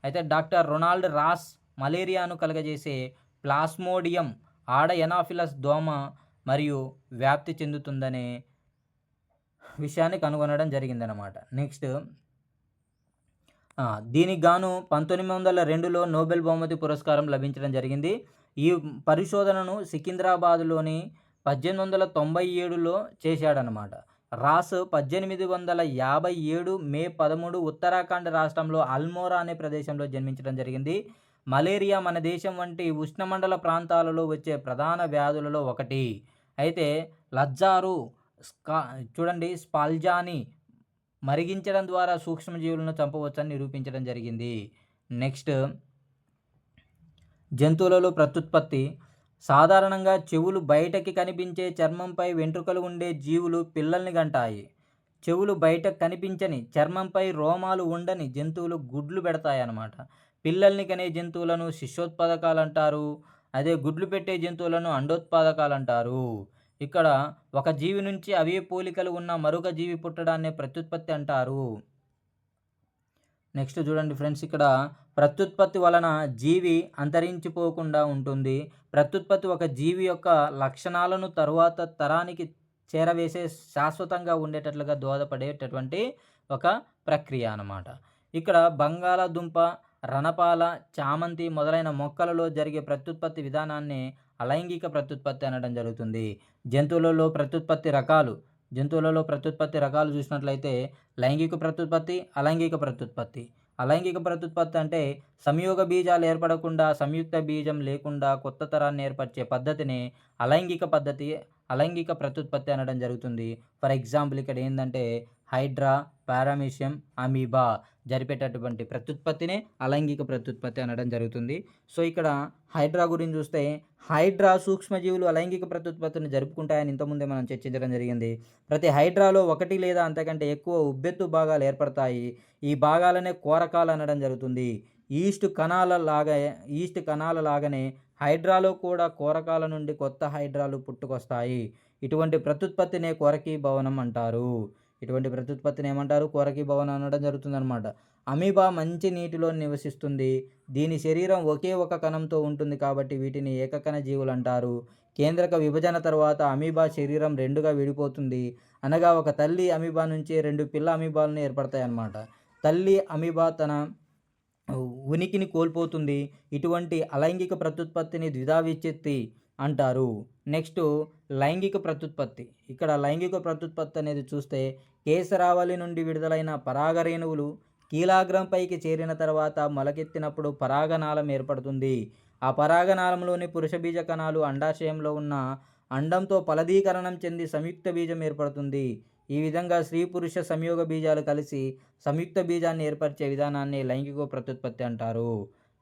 అయితే డాక్టర్ రొనాల్డ్ రాస్ మలేరియాను కలుగజేసే ప్లాస్మోడియం ఆడ ఎనాఫిలస్ దోమ మరియు వ్యాప్తి చెందుతుందనే విషయాన్ని కనుగొనడం జరిగిందనమాట. నెక్స్ట్ దీనికి గాను 1902లో నోబెల్ బహుమతి పురస్కారం లభించడం జరిగింది. ఈ పరిశోధనను సికింద్రాబాద్లోని 1897లో చేశాడనమాట. రాస్ 1857 మే 13 ఉత్తరాఖండ్ రాష్ట్రంలో అల్మోరా అనే ప్రదేశంలో జన్మించడం జరిగింది. మలేరియా మన దేశం వంటి ఉష్ణమండల ప్రాంతాలలో వచ్చే ప్రధాన వ్యాధులలో ఒకటి. అయితే లజ్జారు చూడండి స్పాల్జాని మరిగించడం ద్వారా సూక్ష్మజీవులను చంపవచ్చని నిరూపించడం జరిగింది. నెక్స్ట్ జంతువులలో ప్రత్యుత్పత్తి. సాధారణంగా చెవులు బయటకి కనిపించే చర్మంపై వెంట్రుకలు ఉండే జీవులు పిల్లల్ని కంటాయి. చెవులు బయటకు కనిపించని చర్మంపై రోమాలు ఉండని జంతువులు గుడ్లు పెడతాయన్నమాట. పిల్లల్ని కనే జంతువులను శిశోత్పాదకాలు అంటారు. అదే గుడ్లు పెట్టే జంతువులను అండోత్పాదకాలు అంటారు. ఇక్కడ ఒక జీవి నుంచి అవే పోలికలు ఉన్న మరొక జీవి పుట్టడాన్ని ప్రత్యుత్పత్తి అంటారు. నెక్స్ట్ చూడండి ఫ్రెండ్స్, ఇక్కడ ప్రత్యుత్పత్తి వలన జీవి అంతరించిపోకుండా ఉంటుంది. ప్రత్యుత్పత్తి ఒక జీవి యొక్క లక్షణాలను తరువాత తరానికి చేరవేసే శాశ్వతంగా ఉండేటట్లుగా దోహదపడేటటువంటి ఒక ప్రక్రియ అన్నమాట. ఇక్కడ బంగాళాదుంప, రణపాల, చామంతి మొదలైన మొక్కలలో జరిగే ప్రత్యుత్పత్తి విధానాన్ని అలైంగిక ప్రత్యుత్పత్తి అనడం జరుగుతుంది. జంతువులలో ప్రత్యుత్పత్తి రకాలు చూసినట్లయితే లైంగిక ప్రత్యుత్పత్తి, అలైంగిక ప్రత్యుత్పత్తి. అలైంగిక ప్రత్యుత్పత్తి అంటే సంయోగ బీజాలు ఏర్పడకుండా సంయుక్త బీజం లేకుండా కొత్త తరాన్ని ఏర్పరిచే పద్ధతిని అలైంగిక ప్రత్యుత్పత్తి అనడం జరుగుతుంది. ఫర్ ఎగ్జాంపుల్ ఇక్కడ ఏంటంటే హైడ్రా, పారామీషియం, అమీబా జరిపేటటువంటి ప్రత్యుత్పత్తినే అలైంగిక ప్రత్యుత్పత్తి అనడం జరుగుతుంది. సో ఇక్కడ హైడ్రా గురించి చూస్తే హైడ్రా సూక్ష్మజీవులు అలైంగిక ప్రత్యుత్పత్తిని జరుపుకుంటాయని ఇంతకుముందే మనం చర్చించడం జరిగింది. ప్రతి హైడ్రాలో ఒకటి లేదా అంతకంటే ఎక్కువ ఉబ్బెత్తు భాగాలు ఏర్పడతాయి. ఈ భాగాలనే కోరకాలు అనడం జరుగుతుంది. ఈస్ట్ కణాల లాగానే హైడ్రాలో కూడా కోరకాల నుండి కొత్త హైడ్రాలు పుట్టుకొస్తాయి. ఇటువంటి ప్రత్యుత్పత్తినే కోరకీభవనం అంటారు. కోరకీభవనం అనడం జరుగుతుందన్నమాట. అమీబా మంచి నీటిలో నివసిస్తుంది. దీని శరీరం ఒకే ఒక కణంతో ఉంటుంది కాబట్టి వీటిని ఏకకణ జీవులు అంటారు. కేంద్రక విభజన తర్వాత అమీబా శరీరం రెండుగా విడిపోతుంది. అనగా ఒక తల్లి అమీబా నుంచి 2 పిల్ల అమీబాలను ఏర్పడతాయి అన్నమాట. తల్లి అమీబా తన ఉనికిని కోల్పోతుంది. ఇటువంటి అలైంగిక ప్రత్యుత్పత్తిని ద్విధా విచ్ఛిత్తి అంటారు. నెక్స్ట్ లైంగిక ప్రత్యుత్పత్తి. ఇక్కడ లైంగిక ప్రత్యుత్పత్తి అనేది చూస్తే కేసరావళి నుండి విడుదలైన పరాగరేణువులు కీలాగ్రంపైకి చేరిన తర్వాత మొలకెత్తినప్పుడు పరాగనాళం ఏర్పడుతుంది. ఆ పరాగనాళంలోని పురుష బీజ కణాలు అండాశయంలో ఉన్న అండంతో ఫలదీకరణం చెంది సంయుక్త బీజం ఏర్పడుతుంది. ఈ విధంగా స్త్రీ పురుష సంయోగ బీజాలు కలిసి సంయుక్త బీజాన్ని ఏర్పరిచే విధానాన్ని లైంగిక ప్రత్యుత్పత్తి అంటారు.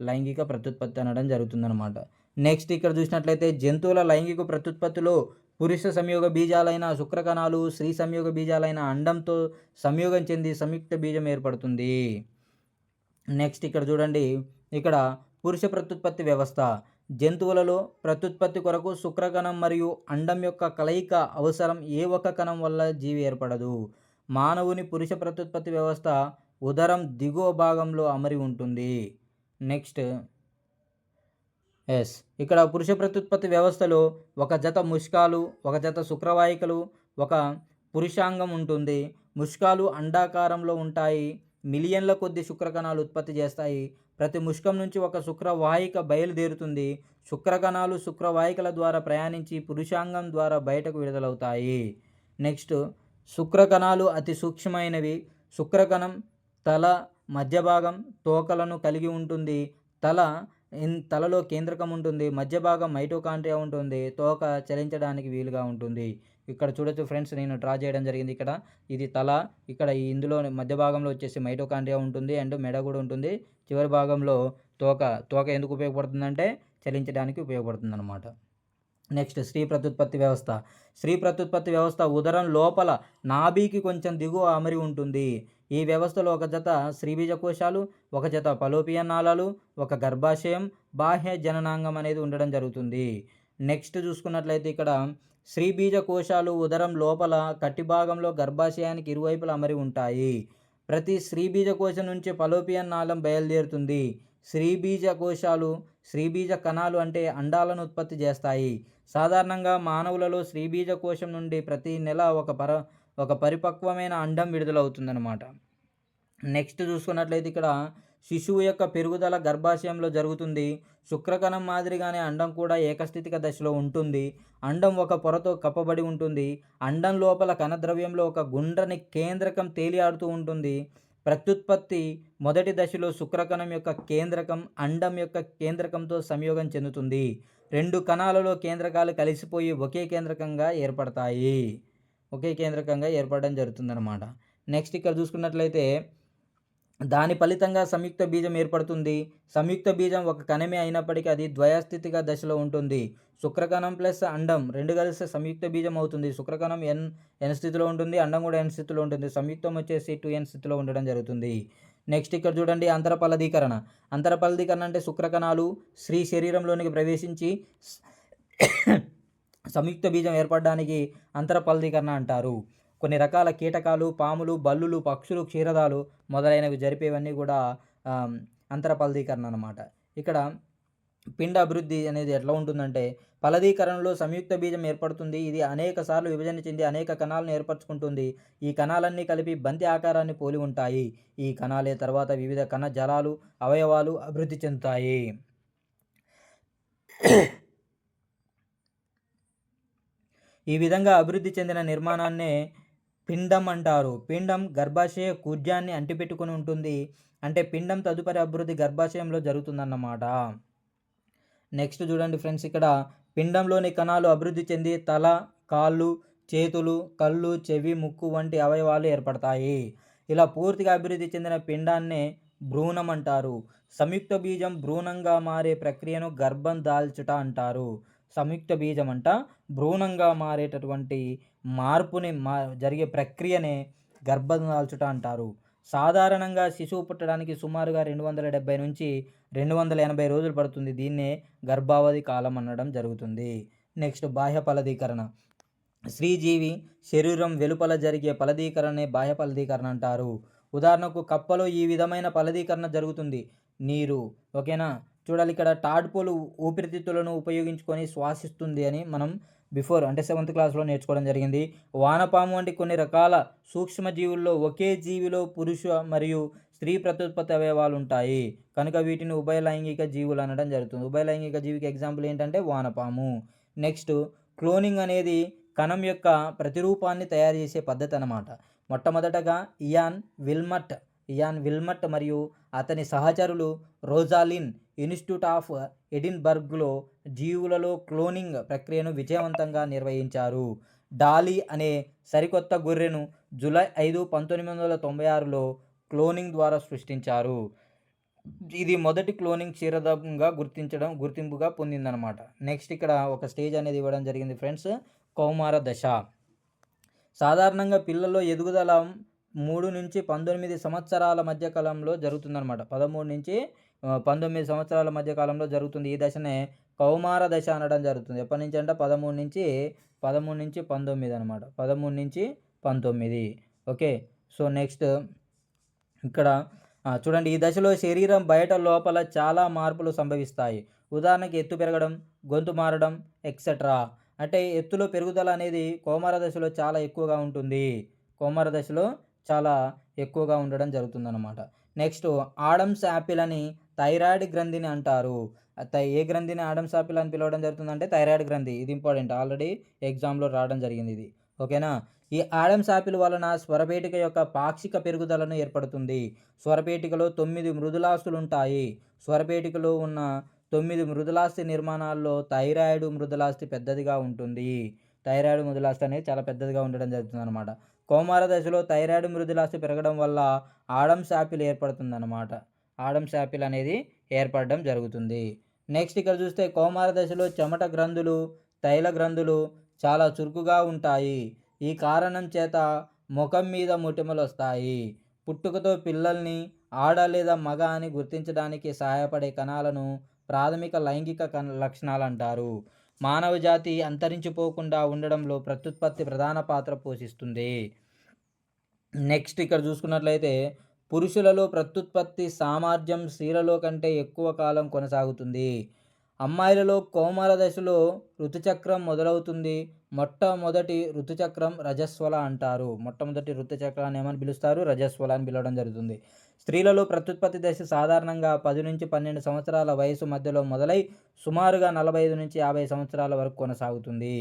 లైంగిక ప్రత్యుత్పత్తి అనడం జరుగుతుందన్నమాట. నెక్స్ట్ ఇక్కడ చూసినట్లయితే జంతువుల లైంగిక ప్రత్యుత్పత్తిలో పురుష సంయోగ బీజాలైన శుక్రకణాలు స్త్రీ సంయోగ బీజాలైన అండంతో సంయోగం చెంది సంయుక్త బీజం ఏర్పడుతుంది. నెక్స్ట్ ఇక్కడ చూడండి, ఇక్కడ పురుష ప్రత్యుత్పత్తి వ్యవస్థ. జంతువులలో ప్రత్యుత్పత్తి కొరకు శుక్రకణం మరియు అండం యొక్క కలయిక అవసరం. ఏ ఒక్క కణం వల్ల జీవి ఏర్పడదు. మానవుని పురుష ప్రత్యుత్పత్తి వ్యవస్థ ఉదరం దిగువ భాగంలో అమరి ఉంటుంది. నెక్స్ట్ ఇక్కడ పురుష ప్రత్యుత్పత్తి వ్యవస్థలో ఒక జత ముష్కాలు, ఒక జత శుక్రవాహికలు, ఒక పురుషాంగం ఉంటుంది. ముష్కాలు అండాకారంలో ఉంటాయి. మిలియన్ల కొద్ది శుక్రకణాలు ఉత్పత్తి చేస్తాయి. ప్రతి ముష్కం నుంచి ఒక శుక్రవాహిక బయలుదేరుతుంది. శుక్రకణాలు శుక్రవాహికల ద్వారా ప్రయాణించి పురుషాంగం ద్వారా బయటకు విడుదలవుతాయి. నెక్స్ట్ శుక్రకణాలు అతి సూక్ష్మమైనవి. శుక్రకణం తల, మధ్య భాగం, తోకలను కలిగి ఉంటుంది. తలలో కేంద్రకం ఉంటుంది. మధ్య భాగం మైటోకాండ్రియా ఉంటుంది. తోక చలించడానికి వీలుగా ఉంటుంది. ఇక్కడ చూడొచ్చు ఫ్రెండ్స్, నేను డ్రా చేయడం జరిగింది. ఇక్కడ ఇది తల, ఇక్కడ ఇందులో మధ్య భాగంలో వచ్చేసి మైటోకాండ్రియా ఉంటుంది అండ్ మెడ కూడా ఉంటుంది. చివరి భాగంలో తోక ఎందుకు ఉపయోగపడుతుందంటే చలించడానికి ఉపయోగపడుతుంది అనమాట. నెక్స్ట్ స్త్రీ ప్రత్యుత్పత్తి వ్యవస్థ. స్త్రీ ప్రత్యుత్పత్తి వ్యవస్థ ఉదరం లోపల నాభికి కొంచెం దిగువ అమరి ఉంటుంది. ఈ వ్యవస్థలో ఒక జత స్త్రీబీజకోశాలు, ఒక జత ఫలోపియన్ నాళాలు, ఒక గర్భాశయం, బాహ్య జననాంగం అనేది ఉండడం జరుగుతుంది. నెక్స్ట్ చూసుకున్నట్లయితే ఇక్కడ స్త్రీబీజకోశాలు ఉదరం లోపల కట్టి భాగంలో గర్భాశయానికి ఇరువైపులా అమరి ఉంటాయి. ప్రతి స్త్రీబీజకోశం నుంచి ఫలోపియన్ నాళం బయలుదేరుతుంది. స్త్రీబీజకోశాలు స్త్రీబీజ కణాలు అంటే అండాలను ఉత్పత్తి చేస్తాయి. సాధారణంగా మానవులలో స్త్రీబీజకోశం నుండి ప్రతి నెల ఒక పరిపక్వమైన అండం విడుదలవుతుందన్నమాట. నెక్స్ట్ చూసుకున్నట్లయితే ఇక్కడ శిశువు యొక్క పెరుగుదల గర్భాశయంలో జరుగుతుంది. శుక్రకణం మాదిరిగానే అండం కూడా ఏకస్థితిక దశలో ఉంటుంది. అండం ఒక పొరతో కప్పబడి ఉంటుంది. అండం లోపల కణద్రవ్యంలో ఒక గుండ్రని కేంద్రకం తేలియాడుతూ ఉంటుంది. ప్రత్యుత్పత్తి మొదటి దశలో శుక్రకణం యొక్క కేంద్రకం అండం యొక్క కేంద్రకంతో సంయోగం చెందుతుంది. రెండు కణాలలో కేంద్రకాలు కలిసిపోయి ఒకే కేంద్రకంగా ఏర్పడడం జరుగుతుందన్నమాట. నెక్స్ట్ ఇక్కడ చూసుకున్నట్లయితే దాని ఫలితంగా సంయుక్త బీజం ఏర్పడుతుంది. సంయుక్త బీజం ఒక కణమే అయినప్పటికీ అది ద్వయస్థితిక దశలో ఉంటుంది. శుక్రకణం ప్లస్ అండం రెండు కలిసి సంయుక్త బీజం అవుతుంది. శుక్రకణం ఎన్ స్థితిలో ఉంటుంది, అండం కూడా ఎన్ స్థితిలో ఉంటుంది. సంయుక్తం వచ్చేసి 2n స్థితిలో ఉండడం జరుగుతుంది. నెక్స్ట్ ఇక్కడ చూడండి అంతరఫలదీకరణ. అంతరఫలదీకరణ అంటే శుక్రకణాలు స్త్రీ శరీరంలోనికి ప్రవేశించి సంయుక్త బీజం ఏర్పడడానికి అంతరఫలదీకరణ అంటారు. కొన్ని రకాల కీటకాలు, పాములు, బల్లులు, పక్షులు, క్షీరదాలు మొదలైనవి జరిపేవన్నీ కూడా అంతరఫలదీకరణ అన్నమాట. ఇక్కడ పిండ అభివృద్ధి అనేది ఎట్లా ఉంటుందంటే ఫలదీకరణలో సంయుక్త బీజం ఏర్పడుతుంది. ఇది అనేక సార్లు విభజన చెంది అనేక కణాలను ఏర్పరచుకుంటుంది. ఈ కణాలన్నీ కలిపి బంతి ఆకారాన్ని పోలి ఉంటాయి. ఈ కణాలే తర్వాత వివిధ కణ జలాలు, అవయవాలు అభివృద్ధి చెందుతాయి. ఈ విధంగా అభివృద్ధి చెందిన నిర్మాణాన్నే పిండం అంటారు. పిండం గర్భాశయ కుడ్యాన్ని అంటిపెట్టుకుని ఉంటుంది. అంటే పిండం తదుపరి అభివృద్ధి గర్భాశయంలో జరుగుతుందన్నమాట. నెక్స్ట్ చూడండి ఫ్రెండ్స్, ఇక్కడ పిండంలోని కణాలు అభివృద్ధి చెంది తల, కాళ్ళు, చేతులు, కళ్ళు, చెవి, ముక్కు వంటి అవయవాలు ఏర్పడతాయి. ఇలా పూర్తిగా అభివృద్ధి చెందిన పిండాన్నే భ్రూణం అంటారు. సంయుక్త బీజం భ్రూణంగా మారే ప్రక్రియను గర్భం దాల్చుట అంటారు. సంయుక్త బీజం అంట భ్రూణంగా మారేటటువంటి మార్పుని జరిగే ప్రక్రియనే గర్భం దాల్చుట అంటారు. సాధారణంగా శిశువు పుట్టడానికి సుమారుగా 270 నుంచి 280 రోజులు పడుతుంది. దీన్నే గర్భావధి కాలం అనడం జరుగుతుంది. నెక్స్ట్ బాహ్య ఫలదీకరణ. స్త్రీజీవి శరీరం వెలుపల జరిగే ఫలదీకరణనే బాహ్య ఫలదీకరణ అంటారు. ఉదాహరణకు కప్పలో ఈ విధమైన ఫలదీకరణ జరుగుతుంది. నీరు ఓకేనా. చూడాలి ఇక్కడ టాడ్పోలు ఊపిరితిత్తులను ఉపయోగించుకొని శ్వాసిస్తుంది అని మనం బిఫోర్ అంటే 7th క్లాస్లో నేర్చుకోవడం జరిగింది. వానపాము వంటి కొన్ని రకాల సూక్ష్మజీవుల్లో ఒకే జీవిలో పురుష మరియు స్త్రీ ప్రత్యుత్పత్తి అవయవాలు ఉంటాయి కనుక వీటిని ఉభయలైంగిక జీవులు అనడం జరుగుతుంది. ఉభయలైంగిక జీవికి ఎగ్జాంపుల్ ఏంటంటే వానపాము. నెక్స్ట్ క్లోనింగ్ అనేది కణం యొక్క ప్రతిరూపాన్ని తయారు చేసే పద్ధతి అన్నమాట. మొట్టమొదటగా ఇయాన్ విల్మట్ మరియు అతని సహచరులు రోజాలిన్ ఇన్స్టిట్యూట్ ఆఫ్ ఎడిన్బర్గ్లో జీవులలో క్లోనింగ్ ప్రక్రియను విజయవంతంగా నిర్వహించారు. డాలీ అనే సరికొత్త గొర్రెను జూలై 5, 1996లో క్లోనింగ్ ద్వారా సృష్టించారు. ఇది మొదటి క్లోనింగ్ క్షీరదంగా గుర్తింపుగా పొందిందనమాట. నెక్స్ట్ ఇక్కడ ఒక స్టేజ్ అనేది ఇవ్వడం జరిగింది ఫ్రెండ్స్, కౌమార దశ. సాధారణంగా పిల్లల్లో ఎదుగుదల 3 నుంచి 19 సంవత్సరాల మధ్య కాలంలో జరుగుతుందన్నమాట. 13 నుంచి 19 సంవత్సరాల మధ్య కాలంలో జరుగుతుంది. ఈ దశనే కౌమార దశ అనడం జరుగుతుంది. ఎప్పటి నుంచి అంటే 13 నుంచి 19 అనమాట. 13 నుంచి 19. ఓకే. సో నెక్స్ట్ ఇక్కడ చూడండి, ఈ దశలో శరీరం బయట లోపల చాలా మార్పులు సంభవిస్తాయి. ఉదాహరణకి ఎత్తు పెరగడం, గొంతు మారడం ఎక్సెట్రా. అంటే ఎత్తులో పెరుగుదల అనేది కౌమార దశలో చాలా ఎక్కువగా ఉంటుంది. కౌమార దశలో చాలా ఎక్కువగా ఉండడం జరుగుతుందన్నమాట. నెక్స్ట్ ఆడమ్స్ యాపిల్ అని థైరాయిడ్ గ్రంథిని అంటారు. ఏ గ్రంథిని ఆడమ్స్ యాపిల్ అని పిలవడం జరుగుతుందంటే థైరాయిడ్ గ్రంథి. ఇది ఇంపార్టెంట్, ఆల్రెడీ ఎగ్జామ్లో రావడం జరిగింది ఇది. ఓకేనా. ఈ ఆడమ్స్ యాపిల్ వలన స్వరపేటిక యొక్క పాక్షిక పెరుగుదలను ఏర్పడుతుంది. స్వరపేటికలో 9 మృదులాస్తులు ఉంటాయి. స్వరపేటికలో ఉన్న 9 మృదులాస్థి నిర్మాణాల్లో థైరాయిడ్ మృదులాస్థి పెద్దదిగా ఉంటుంది. థైరాయిడ్ మృదులాస్థి అనేది చాలా పెద్దదిగా ఉండడం జరుగుతుంది అనమాట. కౌమార దశలో థైరాయిడ్ మృదులాస్థి పెరగడం వల్ల ఆడమ్స్ యాపిల్ ఏర్పడుతుందన్నమాట. ఆడమ్స్ యాపిల్ అనేది ఏర్పడడం జరుగుతుంది. నెక్స్ట్ ఇక్కడ చూస్తే కౌమార దశలో చెమట గ్రంథులు తైల గ్రంథులు చాలా చురుకుగా ఉంటాయి. ఈ కారణం చేత ముఖం మీద మొటిమలు వస్తాయి. పుట్టుకతో పిల్లల్ని ఆడ లేదా మగ అని గుర్తించడానికి సహాయపడే కణాలను ప్రాథమిక లైంగిక లక్షణాలు అంటారు. మానవ జాతి అంతరించిపోకుండా ఉండడంలో ప్రత్యుత్పత్తి ప్రధాన పాత్ర పోషిస్తుంది. నెక్స్ట్ ఇక్కడ చూసుకున్నట్లయితే పురుషులలో ప్రత్యుత్పత్తి సామర్థ్యం స్త్రీలలో కంటే ఎక్కువ కాలం కొనసాగుతుంది. అమ్మాయిలలో కౌమార దశలో ఋతుచక్రం మొదలవుతుంది. మొట్టమొదటి ఋతుచక్రం రజస్వల అంటారు. మొట్టమొదటి ఋతుచక్రాన్ని ఏమని పిలుస్తారు? రజస్వల అని పిలవడం జరుగుతుంది. స్త్రీలలో ప్రత్యుత్పత్తి దశ సాధారణంగా 10 నుంచి 12 సంవత్సరాల వయసు మధ్యలో మొదలై సుమారుగా 45 నుంచి 50 సంవత్సరాల వరకు కొనసాగుతుంది.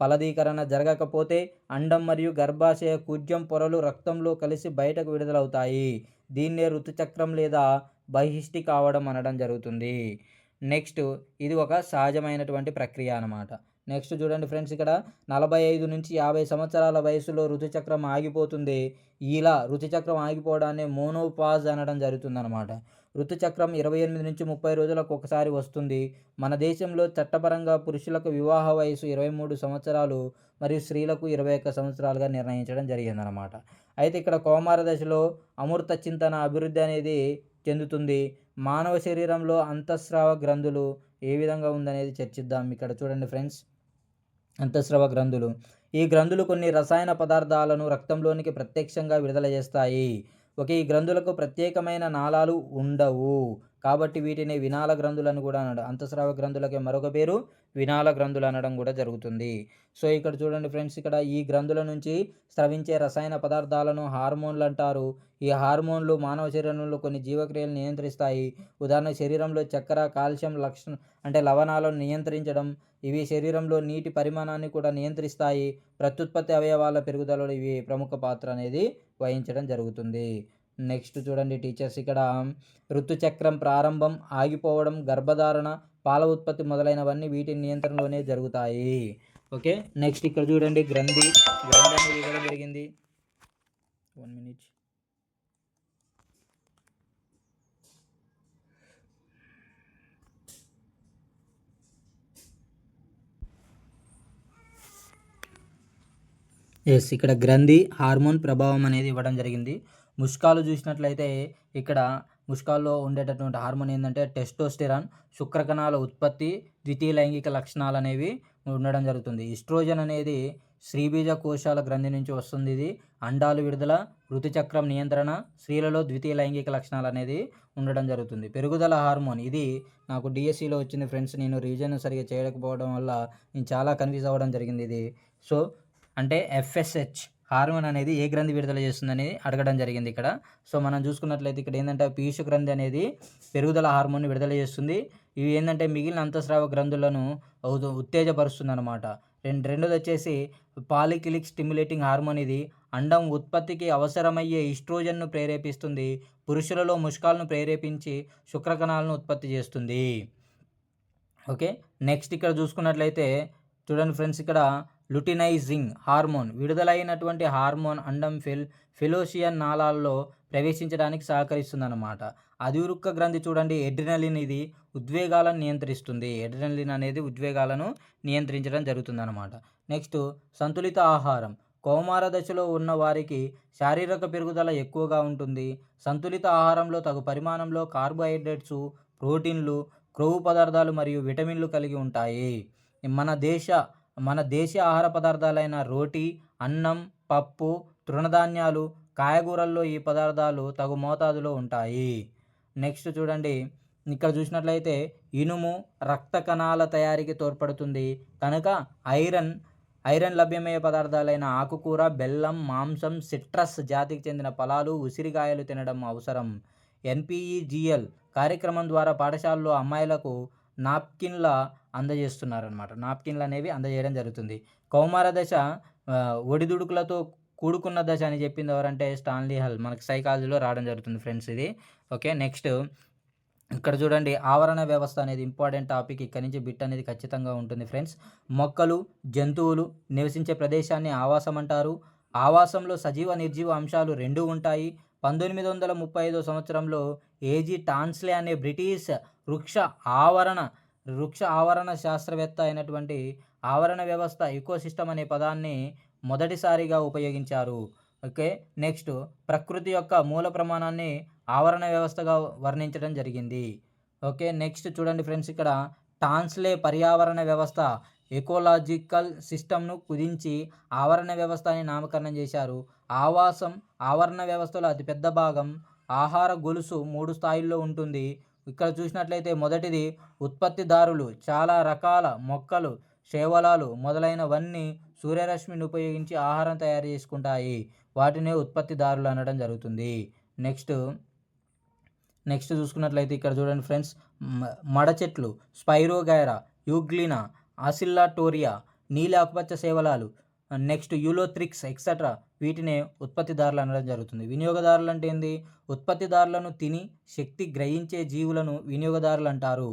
ఫలదీకరణ జరగకపోతే అండం మరియు గర్భాశయ కుజ్యం పొరలు రక్తంలో కలిసి బయటకు విడుదలవుతాయి. దీన్నే ఋతుచక్రం లేదా బహిష్టి కావడం అనడం జరుగుతుంది. నెక్స్ట్ ఇది ఒక సహజమైనటువంటి ప్రక్రియ అన్నమాట. నెక్స్ట్ చూడండి ఫ్రెండ్స్, ఇక్కడ 45 నుంచి 50 సంవత్సరాల వయసులో ఋతుచక్రం ఆగిపోతుంది. ఇలా ఋతుచక్రం ఆగిపోవడాన్ని మోనోపాజ్ అనడం జరుగుతుందన్నమాట. ఋతుచక్రం 28 నుంచి 30 రోజులకు ఒకసారి వస్తుంది. మన దేశంలో చట్టపరంగా పురుషులకు వివాహ వయసు 23 సంవత్సరాలు మరియు స్త్రీలకు 21 సంవత్సరాలుగా నిర్ణయించడం జరిగిందనమాట. అయితే ఇక్కడ కౌమార దశలో అమృత చింతన అభివృద్ధి అనేది చెందుతుంది. మానవ శరీరంలో అంతఃస్రావ గ్రంథులు ఏ విధంగా ఉందనేది చర్చిద్దాం. ఇక్కడ చూడండి ఫ్రెండ్స్, అంతఃస్రావ గ్రంథులు. ఈ గ్రంథులు కొన్ని రసాయన పదార్థాలను రక్తంలోనికి ప్రత్యక్షంగా విడుదల చేస్తాయి. ఈ గ్రంథులకు ప్రత్యేకమైన నాళాలు ఉండవు కాబట్టి వీటిని వినాల గ్రంథులను కూడా అనడం. అంతఃస్రావ గ్రంథులకి మరొక పేరు వినాల గ్రంథులు అనడం కూడా జరుగుతుంది. సో ఇక్కడ చూడండి ఫ్రెండ్స్, ఇక్కడ ఈ గ్రంథుల నుంచి స్రవించే రసాయన పదార్థాలను హార్మోన్లు అంటారు. ఈ హార్మోన్లు మానవ శరీరంలో కొన్ని జీవక్రియలు నియంత్రిస్తాయి. ఉదాహరణ శరీరంలో చక్కెర, కాల్షియం లవణాలను నియంత్రించడం. ఇవి శరీరంలో నీటి పరిమాణాన్ని కూడా నియంత్రిస్తాయి. ప్రత్యుత్పత్తి అవయవాల పెరుగుదలలో ఇవి ప్రముఖ పాత్ర అనేది వహించడం జరుగుతుంది. నెక్స్ట్ చూడండి టీచర్స్, ఇక్కడ ఋతుచక్రం ప్రారంభం, ఆగిపోవడం, గర్భధారణ, పాల ఉత్పత్తి మొదలైనవన్నీ వీటి నియంత్రణలోనే జరుగుతాయి. ఓకే, నెక్స్ట్ ఇక్కడ చూడండి గ్రంథి అనేది ఇవ్వడం జరిగింది. 1 minute. ఇక్కడ గ్రంథి హార్మోన్ ప్రభావం అనేది ఇవ్వడం జరిగింది. ముష్కాలు చూసినట్లయితే ఇక్కడ ముష్కాల్లో ఉండేటటువంటి హార్మోన్ ఏంటంటే టెస్టోస్టెరాన్, శుక్రకణాల ఉత్పత్తి, ద్వితీయ లైంగిక లక్షణాలు అనేవి ఉండడం జరుగుతుంది. ఈస్ట్రోజన్ అనేది స్త్రీబీజ కోశాల గ్రంథి నుంచి వస్తుంది. ఇది అండాలు విడుదల, ఋతుచక్రం నియంత్రణ, స్త్రీలలో ద్వితీయ లైంగిక లక్షణాలు అనేది ఉండడం జరుగుతుంది. పెరుగుదల హార్మోన్ ఇది నాకు డిఎస్సిలో వచ్చింది ఫ్రెండ్స్. నేను రివిజన్ సరిగా చేయకపోవడం వల్ల నేను చాలా కన్ఫ్యూజ్ అవ్వడం జరిగింది. ఇది సో అంటే ఎఫ్ఎస్హెచ్ హార్మోన్ అనేది ఏ గ్రంథి విడుదల చేస్తుందని అడగడం జరిగింది ఇక్కడ. సో మనం చూసుకున్నట్లయితే ఇక్కడ ఏంటంటే పీయూష గ్రంథి అనేది పెరుగుదల హార్మోన్ విడుదల చేస్తుంది. ఇవి ఏంటంటే మిగిలిన అంతఃస్రావ గ్రంథులను ఉత్తేజపరుస్తుంది అనమాట. రెండోది వచ్చేసి పాలిక్లిక్ స్టిమ్యులేటింగ్ హార్మోన్. ఇది అండం ఉత్పత్తికి అవసరమయ్యే ఈస్ట్రోజన్ను ప్రేరేపిస్తుంది. పురుషులలో ముష్కాలను ప్రేరేపించి శుక్రకణాలను ఉత్పత్తి చేస్తుంది. ఓకే, నెక్స్ట్ ఇక్కడ చూసుకున్నట్లయితే చూడండి ఫ్రెండ్స్, ఇక్కడ లుటినైజింగ్ హార్మోన్ విడుదలైనటువంటి హార్మోన్ అండం ఫెలోషియన్ నాళాల్లో ప్రవేశించడానికి సహకరిస్తుంది అన్నమాట. అధివృక్క గ్రంథి చూడండి ఎడ్రినలిన్, ఇది ఉద్వేగాలను నియంత్రిస్తుంది. ఎడ్రినలిన్ అనేది ఉద్వేగాలను నియంత్రించడం జరుగుతుంది అన్నమాట. నెక్స్ట్ సంతులిత ఆహారం. కౌమార దశలో ఉన్న వారికి శారీరక పెరుగుదల ఎక్కువగా ఉంటుంది. సంతులిత ఆహారంలో తగు పరిమాణంలో కార్బోహైడ్రేట్స్, ప్రోటీన్లు, క్రొవ్వు పదార్థాలు మరియు విటమిన్లు కలిగి ఉంటాయి. మన దేశ ఆహార పదార్థాలైన రోటీ, అన్నం, పప్పు, తృణధాన్యాలు, కాయగూరల్లో ఈ పదార్థాలు తగు మోతాదులో ఉంటాయి. నెక్స్ట్ చూడండి, ఇక్కడ చూసినట్లయితే ఇనుము రక్త కణాల తయారీకి తోడ్పడుతుంది కనుక ఐరన్ లభ్యమయ్యే పదార్థాలైన ఆకుకూర, బెల్లం, మాంసం, సిట్రస్ జాతికి చెందిన ఫలాలు, ఉసిరికాయలు తినడం అవసరం. ఎన్పిఈజిఎల్ కార్యక్రమం ద్వారా పాఠశాలలో అమ్మాయిలకు నాప్కిన్ల అందజేస్తున్నారనమాట. నాప్కిన్లు అనేవి అందజేయడం జరుగుతుంది. కౌమార దశ ఒడిదుడుకులతో కూడుకున్న దశ అని చెప్పింది ఎవరంటే స్టాన్లీ హల్. మనకు సైకాలజీలో రావడం జరుగుతుంది ఫ్రెండ్స్ ఇది. ఓకే, నెక్స్ట్ ఇక్కడ చూడండి ఆవరణ వ్యవస్థ అనేది ఇంపార్టెంట్ టాపిక్. ఇక్కడ నుంచి బిట్ అనేది ఖచ్చితంగా ఉంటుంది ఫ్రెండ్స్. మొక్కలు, జంతువులు నివసించే ప్రదేశాన్ని ఆవాసం అంటారు. ఆవాసంలో సజీవ నిర్జీవ అంశాలు 2 ఉంటాయి. 1935 సంవత్సరంలో ఏజీ టాన్స్లే అనే బ్రిటిష్ వృక్ష ఆవరణ శాస్త్రవేత్త అయినటువంటి ఆవరణ వ్యవస్థ ఎకోసిస్టమ్ అనే పదాన్ని మొదటిసారిగా ఉపయోగించారు. ఓకే. నెక్స్ట్ ప్రకృతి యొక్క మూల ప్రమాణాన్ని ఆవరణ వ్యవస్థగా వర్ణించడం జరిగింది. ఓకే. నెక్స్ట్ చూడండి ఫ్రెండ్స్, ఇక్కడ టాన్స్లే పర్యావరణ వ్యవస్థ ఎకోలాజికల్ సిస్టమ్ను కుదించి ఆవరణ వ్యవస్థ అని నామకరణం చేశారు. ఆవాసం ఆవరణ వ్యవస్థలో అతిపెద్ద భాగం. ఆహార గొలుసు 3 స్థాయిల్లో ఉంటుంది. ఇక్కడ చూసినట్లయితే మొదటిది ఉత్పత్తిదారులు చాలా రకాల మొక్కలు, శైవలాలు మొదలైనవన్నీ సూర్యరశ్మిని ఉపయోగించి ఆహారం తయారు చేసుకుంటాయి. వాటినే ఉత్పత్తిదారులు అనడం జరుగుతుంది. నెక్స్ట్ నెక్స్ట్ చూసుకున్నట్లయితే ఇక్కడ చూడండి ఫ్రెండ్స్, మడ చెట్లు స్పైరోగైరా, యూగ్లినా, ఆసిల్లాటోరియా, నీలి ఆకుపచ్చ శైవలాలు, నెక్స్ట్ యూలోథ్రిక్స్ ఎక్సెట్రా వీటినే ఉత్పత్తిదారులు అనడం జరుగుతుంది. వినియోగదారులు అంటే ఏంది? ఉత్పత్తిదారులను తిని శక్తి గ్రహించే జీవులను వినియోగదారులు అంటారు.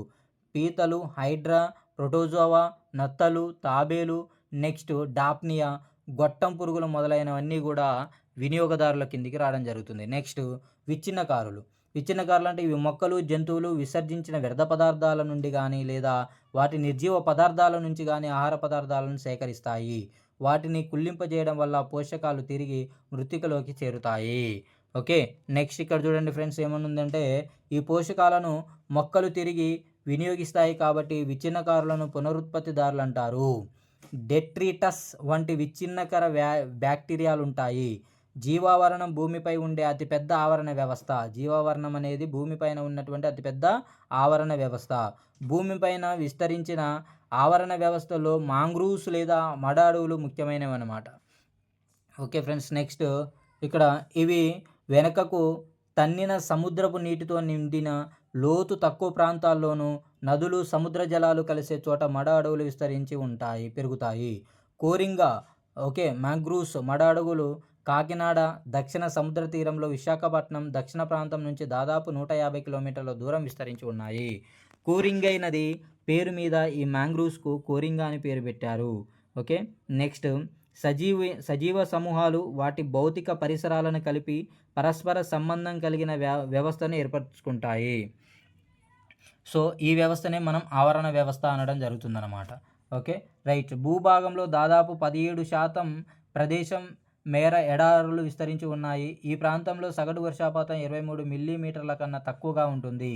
పీతలు, హైడ్రా, ప్రోటోజోవా, నత్తలు, తాబేలు, నెక్స్ట్ డాప్నియా, గొట్టం పురుగులు మొదలైనవన్నీ కూడా వినియోగదారుల కిందికి రావడం జరుగుతుంది. నెక్స్ట్ విచ్ఛిన్నకారులు. విచ్ఛిన్నకారులు అంటే ఇవి మొక్కలు, జంతువులు విసర్జించిన వ్యర్థ పదార్థాల నుండి కానీ లేదా వాటి నిర్జీవ పదార్థాల నుంచి కానీ ఆహార పదార్థాలను సేకరిస్తాయి. వాటిని కుళ్ళింపజేయడం వల్ల పోషకాలు తిరిగి మృత్తికలోకి చేరుతాయి. ఓకే. నెక్స్ట్ ఇక్కడ చూడండి ఫ్రెండ్స్, ఏమనుందంటే ఈ పోషకాలను మొక్కలు తిరిగి వినియోగిస్తాయి కాబట్టి విచ్ఛిన్నకారులను పునరుత్పత్తిదారులు అంటారు. డెట్రిటస్ వంటి విచ్ఛిన్నకర బ్యాక్టీరియాలు ఉంటాయి. జీవావరణం భూమిపై ఉండే అతిపెద్ద ఆవరణ వ్యవస్థ. జీవావరణం అనేది భూమిపైన ఉన్నటువంటి అతిపెద్ద ఆవరణ వ్యవస్థ. భూమిపైన విస్తరించిన ఆవరణ వ్యవస్థలో మాంగ్రూవ్స్ లేదా మడ అడవులు ముఖ్యమైనవి అన్నమాట. ఓకే ఫ్రెండ్స్, నెక్స్ట్ ఇక్కడ ఇవి వెనుకకు తన్నిన సముద్రపు నీటితో నిండిన లోతు తక్కువ ప్రాంతాల్లోనూ నదులు, సముద్ర జలాలు కలిసే చోట మడ అడవులు విస్తరించి పెరుగుతాయి. కోరింగా, ఓకే, మ్యాంగ్రూవ్స్ మడ అడవులు కాకినాడ దక్షిణ సముద్ర తీరంలో విశాఖపట్నం దక్షిణ ప్రాంతం నుంచి దాదాపు 150 కిలోమీటర్ల దూరం విస్తరించి ఉన్నాయి. కోరింగై నది పేరు మీద ఈ మ్యాంగ్రూవ్స్కు కోరింగా అని పేరు పెట్టారు. ఓకే. నెక్స్ట్ సజీవ సమూహాలు వాటి భౌతిక పరిసరాలను కలిపి పరస్పర సంబంధం కలిగిన వ్యవస్థను ఏర్పరచుకుంటాయి. సో ఈ వ్యవస్థనే మనం ఆవరణ వ్యవస్థ అనడం జరుగుతుందన్నమాట. Okay right. భూభాగంలో దాదాపు 17% ప్రదేశం మేర ఎడారులు విస్తరించి ఉన్నాయి. ఈ ప్రాంతంలో సగటు వర్షపాతం 23 మిల్లీమీటర్ల కన్నా తక్కువగా ఉంటుంది.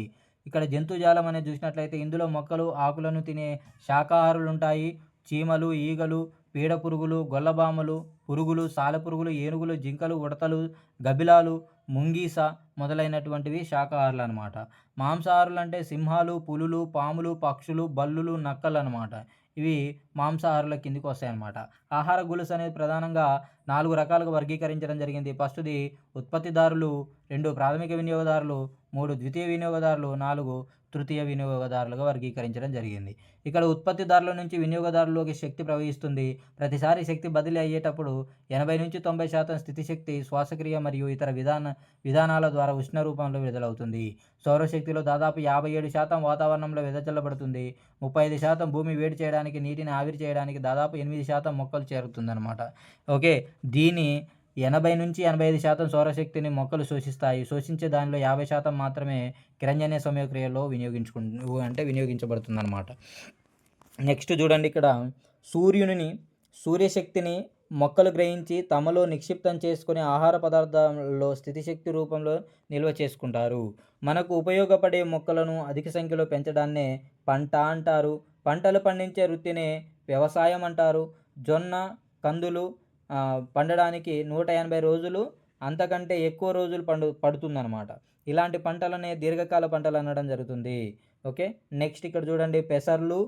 ఇక్కడ జంతుజాలం అనేది చూసినట్లయితే ఇందులో మొక్కలు, ఆకులను తినే శాకాహారులు ఉంటాయి. చీమలు, ఈగలు, పీడ పురుగులు, గొల్లబామలు, పురుగులు, సాలెపురుగులు, ఏనుగులు, జింకలు, ఉడతలు, గబ్బిలాలు, ముంగీస మొదలైనటువంటివి శాకాహారులు అనమాట. మాంసాహారులు అంటే సింహాలు, పులులు, పాములు, పక్షులు, బల్లులు, నక్కలు అనమాట. ఇవి మాంసాహారుల కిందికి వస్తాయన్నమాట. ఆహార గొలుసు అనేది ప్రధానంగా 4 రకాలుగా వర్గీకరించడం జరిగింది. ఫస్ట్ది ఉత్పత్తిదారులు, 2 ప్రాథమిక వినియోగదారులు, 3 ద్వితీయ వినియోగదారులు, 4 తృతీయ వినియోగదారులుగా వర్గీకరించడం జరిగింది. ఇక్కడ ఉత్పత్తిదారుల నుంచి వినియోగదారులోకి శక్తి ప్రవహిస్తుంది. ప్రతిసారి శక్తి బదిలీ అయ్యేటప్పుడు 80-90% స్థితి శక్తి శ్వాసక్రియ మరియు ఇతర విధానాల ద్వారా ఉష్ణ రూపంలో విడుదలవుతుంది. సౌరశక్తిలో దాదాపు 57% వాతావరణంలో వెదజల్లబడుతుంది. 35% భూమి వేడి చేయడానికి, నీటిని ఆవిరి చేయడానికి, దాదాపు 8% మొక్కలు చేరుతుందన్నమాట. ఓకే. దీని 80-85% సౌరశక్తిని మొక్కలు శోషిస్తాయి. శోషించే దానిలో 50% మాత్రమే కిరణజన్య సంయోగక్రియలో వినియోగించబడుతుందన్నమాట. నెక్స్ట్ చూడండి, ఇక్కడ సూర్యశక్తిని మొక్కలు గ్రహించి తమలో నిక్షిప్తం చేసుకుని ఆహార పదార్థాలలో స్థితిశక్తి రూపంలో నిల్వ చేసుకుంటారు. మనకు ఉపయోగపడే మొక్కలను అధిక సంఖ్యలో పెంచడాన్నే పంట అంటారు. పంటలు పండించే వృత్తినే వ్యవసాయం అంటారు. జొన్న, కందులు పండడానికి 180 రోజులు అంతకంటే ఎక్కువ రోజులు పడుతుందన్నమాట. ఇలాంటి పంటలనే దీర్ఘకాల పంటలు అనడం జరుగుతుంది. ఓకే. నెక్స్ట్ ఇక్కడ చూడండి, పెసర్లు,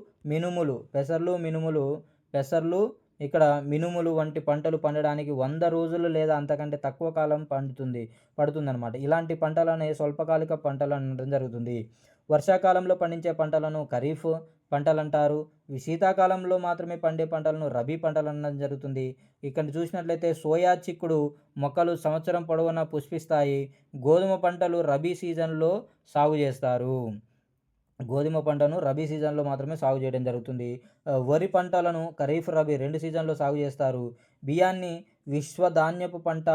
ఇక్కడ మినుములు వంటి పంటలు పండడానికి 100 రోజులు లేదా అంతకంటే తక్కువ కాలం పడుతుందన్నమాట. ఇలాంటి పంటలనే స్వల్పకాలిక పంటలు అనడం జరుగుతుంది. వర్షాకాలంలో పండించే పంటలను ఖరీఫ్ పంటలు అంటారు. శీతాకాలంలో మాత్రమే పండే పంటలను రబీ పంటలు అనడం జరుగుతుంది. ఇక్కడ చూసినట్లయితే సోయా, చిక్కుడు మొక్కలు సంవత్సరం పొడవునా పుష్పిస్తాయి. గోధుమ పంటలు రబీ సీజన్లో సాగు చేస్తారు. గోధుమ పంటను రబీ సీజన్లో మాత్రమే సాగు చేయడం జరుగుతుంది. వరి పంటలను ఖరీఫ్, రబీ 2 సీజన్లో సాగు చేస్తారు. బియ్యాన్ని విశ్వధాన్యపు పంట,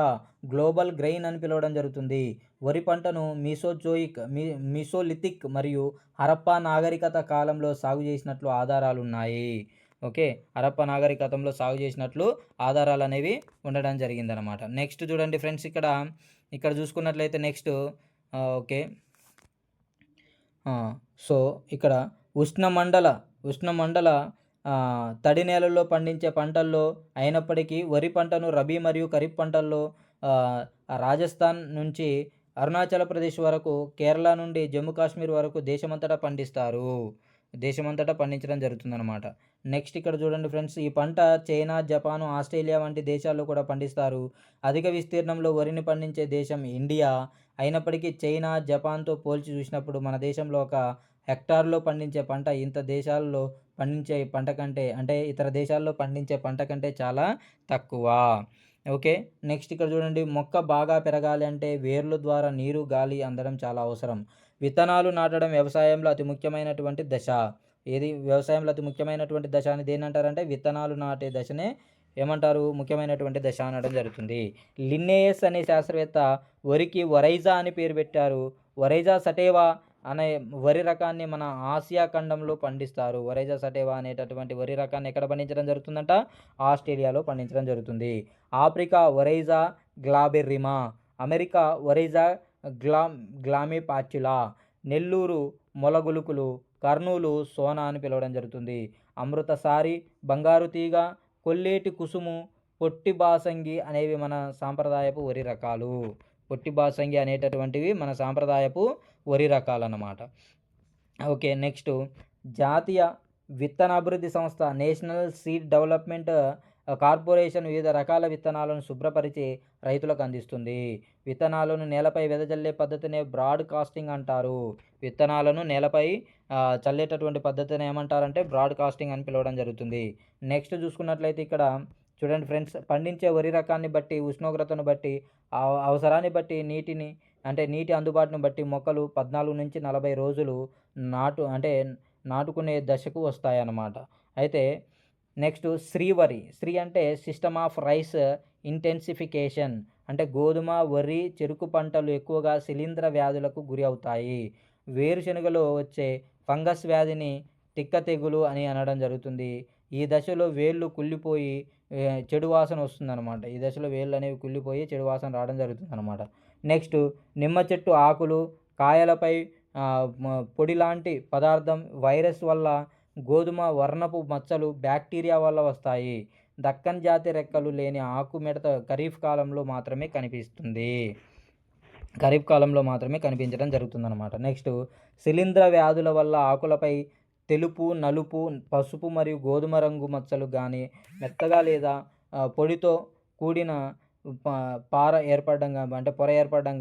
గ్లోబల్ గ్రెయిన్ అని పిలవడం జరుగుతుంది. వరి పంటను మీసోలిథిక్ మరియు హరప్పా నాగరికత కాలంలో సాగు చేసినట్లు ఆధారాలు ఉన్నాయి. ఓకే, హరప్ప నాగరికతంలో సాగు చేసినట్లు ఆధారాలు అనేవి ఉండడం జరిగిందనమాట. నెక్స్ట్ చూడండి ఫ్రెండ్స్, ఇక్కడ చూసుకున్నట్లయితే నెక్స్ట్ ఓకే, సో ఇక్కడ ఉష్ణమండల తడి నేలల్లో పండించే పంటల్లో అయినప్పటికీ వరి పంటను రబీ మరియు ఖరీఫ్ పంటల్లో రాజస్థాన్ నుంచి అరుణాచల్ ప్రదేశ్ వరకు, కేరళ నుండి జమ్మూ కాశ్మీర్ వరకు దేశమంతటా పండించడం జరుగుతుందన్నమాట. నెక్స్ట్ ఇక్కడ చూడండి ఫ్రెండ్స్, ఈ పంట చైనా, జపాను, ఆస్ట్రేలియా వంటి దేశాల్లో కూడా పండిస్తారు. అధిక విస్తీర్ణంలో వరిని పండించే దేశం ఇండియా. అయినప్పటికీ చైనా, జపాన్తో పోల్చి చూసినప్పుడు మన దేశంలో ఒక హెక్టార్లో పండించే పంట ఇతర దేశాల్లో పండించే పంట కంటే చాలా తక్కువ. ఓకే, నెక్స్ట్ ఇక్కడ చూడండి, మొక్క బాగా పెరగాలి అంటే వేర్ల ద్వారా నీరు, గాలి అందడం చాలా అవసరం. విత్తనాలు నాటడం వ్యవసాయంలో అతి ముఖ్యమైనటువంటి దశ. వ్యవసాయంలో అతి ముఖ్యమైనటువంటి దశ అని దేని అంటారంటే విత్తనాలు నాటే దశనే ఏమంటారు, ముఖ్యమైనటువంటి దశ అనడం జరుగుతుంది. లిన్నేయస్ అనే శాస్త్రవేత్త వరికి వరైజా అని పేరు పెట్టారు. వరైజా సటేవా అనే వరి రకాన్ని మన ఆసియా ఖండంలో పండిస్తారు. వరైజా సటేవా అనేటటువంటి వరి రకాన్ని ఎక్కడ పండించడం జరుగుతుందంట, ఆస్ట్రేలియాలో పండించడం జరుగుతుంది. Africa Oryza glaberrima, America Oryza గ్లామిపాచులా, నెల్లూరు మొలగులుకులు, కర్నూలు సోనా అని పిలవడం జరుగుతుంది. అమృతసారి, బంగారు తీగ, కొల్లేటి కుసుము, పొట్టి బాసంగి అనేవి మన సాంప్రదాయపు వరి రకాలు. పొట్టి బాసంగి అనేటటువంటివి మన సాంప్రదాయపు వరి రకాలన్నమాట. ఓకే, నెక్స్ట్ జాతీయ విత్తనాభివృద్ధి సంస్థ నేషనల్ సీడ్ డెవలప్మెంట్ కార్పొరేషన్ వివిధ రకాల విత్తనాలను శుభ్రపరిచి రైతులకు అందిస్తుంది. విత్తనాలను నేలపై వెదజల్లే పద్ధతినే బ్రాడ్ కాస్టింగ్ అంటారు. విత్తనాలను నేలపై చల్లేటటువంటి పద్ధతిని ఏమంటారంటే బ్రాడ్ కాస్టింగ్ అని పిలవడం జరుగుతుంది. నెక్స్ట్ చూసుకున్నట్లయితే ఇక్కడ చూడండి ఫ్రెండ్స్, పండించే వరి రకాన్ని బట్టి, ఉష్ణోగ్రతను బట్టి, అవసరాన్ని బట్టి, నీటి అందుబాటును బట్టి మొక్కలు 14 నుంచి 40 రోజులు నాటుకునే దశకు వస్తాయన్నమాట. అయితే నెక్స్ట్ శ్రీ అంటే సిస్టమ్ ఆఫ్ రైస్ ఇంటెన్సిఫికేషన్, అంటే గోధుమ, వరి, చెరుకు పంటలు ఎక్కువగా శిలీంధ్ర వ్యాధులకు గురి అవుతాయి. వేరుశనగలో వచ్చే ఫంగస్ వ్యాధిని టిక్క తెగులు అని అనడం జరుగుతుంది. ఈ దశలో వేళ్ళు కుళ్ళిపోయి చెడు వాసన వస్తుందన్నమాట. ఈ దశలో వేళ్ళు అనేవి కుళ్ళిపోయి చెడు వాసన రావడం జరుగుతుందన్నమాట. నెక్స్ట్ నిమ్మ చెట్టు ఆకులు, కాయలపై పొడి లాంటి పదార్థం వైరస్ వల్ల, గోధుమ వర్ణపు మచ్చలు బ్యాక్టీరియా వల్ల వస్తాయి. దక్కన్ జాతి రెక్కలు లేని ఆకు మిడత ఖరీఫ్ కాలంలో మాత్రమే కనిపించడం జరుగుతుందన్నమాట. నెక్స్ట్ శిలీంధ్ర వ్యాధుల వల్ల ఆకులపై తెలుపు, నలుపు, పసుపు మరియు గోధుమ రంగు మచ్చలు కానీ, మెత్తగా లేదా పొడితో కూడిన పొర ఏర్పడడం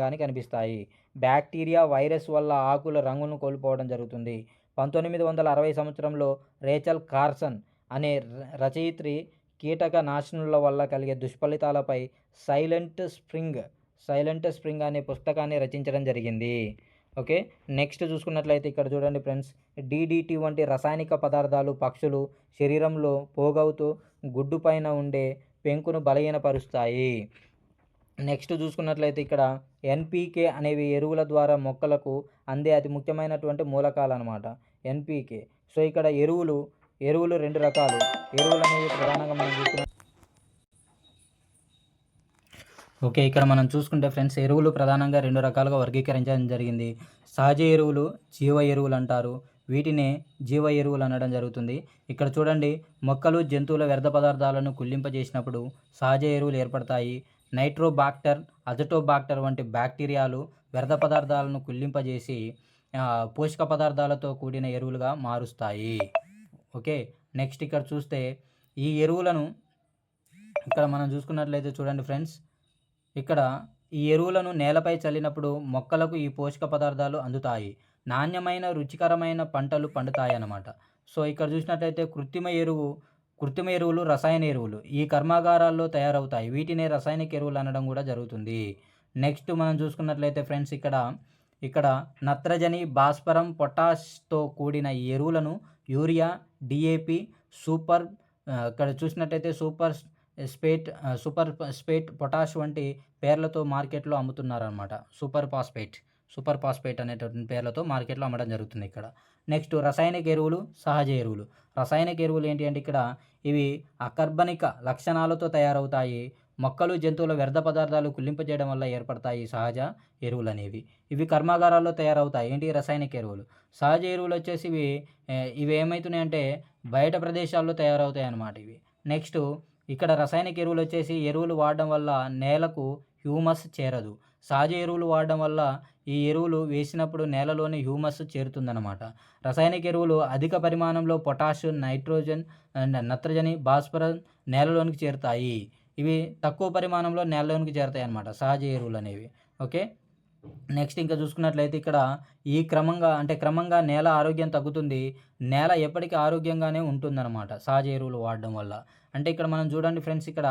కానీ కనిపిస్తాయి. బ్యాక్టీరియా, వైరస్ వల్ల ఆకుల రంగును కోల్పోవడం జరుగుతుంది. 1960 సంవత్సరంలో రేచల్ కార్సన్ అనే రచయిత్రి కీటక నాశనుల వల్ల కలిగే దుష్ఫలితాలపై సైలెంట్ స్ప్రింగ్ అనే పుస్తకాన్ని రచించడం జరిగింది. ఓకే, నెక్స్ట్ చూసుకున్నట్లయితే ఇక్కడ చూడండి ఫ్రెండ్స్, DDT వంటి రసాయనిక పదార్థాలు పక్షులు శరీరంలో పోగవుతూ గుడ్డు పైన ఉండే పెంకును బలహీనపరుస్తాయి. నెక్స్ట్ చూసుకున్నట్లయితే ఇక్కడ NPK అనేవి ఎరువుల ద్వారా మొక్కలకు అందే అతి ముఖ్యమైనటువంటి మూలకాలు అనమాట. NPK. సో ఇక్కడ ఎరువులు 2 రకాలు. ఎరువులు అనేవి ప్రధానంగా మనం చూసుకున్న ఓకే, ఇక్కడ మనం చూసుకుంటే ఫ్రెండ్స్, ఎరువులు ప్రధానంగా 2 రకాలుగా వర్గీకరించడం జరిగింది. సహజ ఎరువులు, జీవ ఎరువులు అంటారు. వీటినే జీవ ఎరువులు అనడం జరుగుతుంది. ఇక్కడ చూడండి, మొక్కలు, జంతువుల వ్యర్థ పదార్థాలను కుళ్ళింపజేసినప్పుడు సహజ ఎరువులు ఏర్పడతాయి. నైట్రోబాక్టర్, అజటోబాక్టర్ వంటి బ్యాక్టీరియాలు వ్యర్థ పదార్థాలను కుళ్ళింపజేసి పోషక పదార్థాలతో కూడిన ఎరువులుగా మారుస్తాయి. ఓకే, నెక్స్ట్ ఇక్కడ చూస్తే ఈ ఎరువులను ఇక్కడ మనం చూసుకున్నట్లయితే చూడండి ఫ్రెండ్స్, ఇక్కడ ఈ ఎరువులను నేలపై చల్లినప్పుడు మొక్కలకు ఈ పోషక పదార్థాలు అందుతాయి. నాణ్యమైన, రుచికరమైన పంటలు పండుతాయి అన్నమాట. సో ఇక్కడ చూసినట్లయితే కృత్రిమ ఎరువులు, రసాయన ఎరువులు ఈ కర్మాగారాల్లో తయారవుతాయి. వీటినే రసాయనిక ఎరువులు అనడం కూడా జరుగుతుంది. నెక్స్ట్ మనం చూసుకున్నట్లయితే ఫ్రెండ్స్, ఇక్కడ నత్రజని, భాస్వరం, పొటాష్తో కూడిన ఈ ఎరువులను యూరియా, DAP, ఇక్కడ చూసినట్లయితే సూపర్ స్పేట్, పొటాష్ వంటి పేర్లతో మార్కెట్లో అమ్ముతున్నారన్నమాట. సూపర్ ఫాస్ఫేట్ అనేటటువంటి పేర్లతో మార్కెట్లో అమ్మడం జరుగుతుంది ఇక్కడ. నెక్స్ట్ రసాయనిక ఎరువులు, సహజ ఎరువులు. రసాయనిక ఎరువులు ఏంటి అంటే ఇక్కడ ఇవి అకర్బనిక లక్షణాలతో తయారవుతాయి. మొక్కలు, జంతువుల వ్యర్థ పదార్థాలు కుళ్ళింపజేయడం వల్ల ఏర్పడతాయి సహజ ఎరువులనేవి. ఇవి కర్మాగారాల్లో తయారవుతాయి. ఏంటి? రసాయనిక ఎరువులు. సహజ ఎరువులు వచ్చేసి ఇవి ఏమైతున్నాయంటే బయట ప్రదేశాల్లో తయారవుతాయన్నమాట ఇవి. నెక్స్ట్ ఇక్కడ రసాయనిక ఎరువులు వచ్చేసి ఎరువులు వాడడం వల్ల నేలకు హ్యూమస్ చేరదు. సహజ ఎరువులు వాడడం వల్ల ఈ ఎరువులు వేసినప్పుడు నేలలోని హ్యూమస్ చేరుతుందన్నమాట. రసాయనిక ఎరువులు అధిక పరిమాణంలో పొటాష్, నైట్రోజన్ అండ్ నత్రజని, భాస్వరస్ నేలలోనికి చేరుతాయి. ఇవి తక్కువ పరిమాణంలో నేలలోనికి చేరుతాయి అన్నమాట సహజ ఎరువులు అనేవి. ఓకే. నెక్స్ట్ ఇంకా చూసుకున్నట్లయితే ఇక్కడ క్రమంగా నేల ఆరోగ్యం తగ్గుతుంది. నేల ఎప్పటికీ ఆరోగ్యంగానే ఉంటుందన్నమాట సహజ ఎరువులు వాడడం వల్ల. అంటే ఇక్కడ మనం చూడండి ఫ్రెండ్స్, ఇక్కడ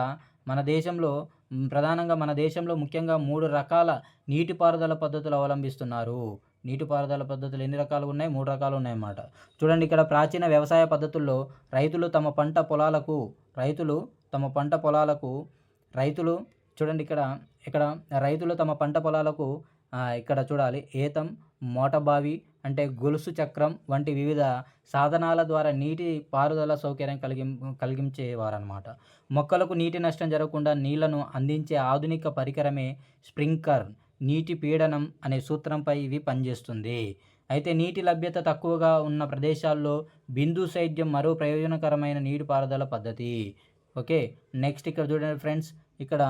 ప్రధానంగా మన దేశంలో ముఖ్యంగా 3 రకాల నీటిపారుదల పద్ధతులు అవలంబిస్తున్నారు. నీటిపారుదల పద్ధతులు ఎన్ని రకాలుగా ఉన్నాయి? 3 రకాలు ఉన్నాయన్నమాట. చూడండి, ఇక్కడ ప్రాచీన వ్యవసాయ పద్ధతుల్లో రైతులు తమ పంట పొలాలకు ఇక్కడ చూడాలి ఏతం, మోటబావి అంటే గొలుసు చక్రం వంటి వివిధ సాధనాల ద్వారా నీటి పారుదల సౌకర్యం కలిగించేవారనమాట. మొక్కలకు నీటి నష్టం జరగకుండా నీళ్లను అందించే ఆధునిక పరికరమే స్ప్రింక్లర్ నీటి పీడనం అనే సూత్రంపై ఇవి పనిచేస్తుంది. అయితే నీటి లభ్యత తక్కువగా ఉన్న ప్రదేశాల్లో బిందు సేద్యం మరో ప్రయోజనకరమైన నీటిపారుదల పద్ధతి. ఓకే. నెక్స్ట్ ఇక్కడ చూడండి ఫ్రెండ్స్, ఇక్కడ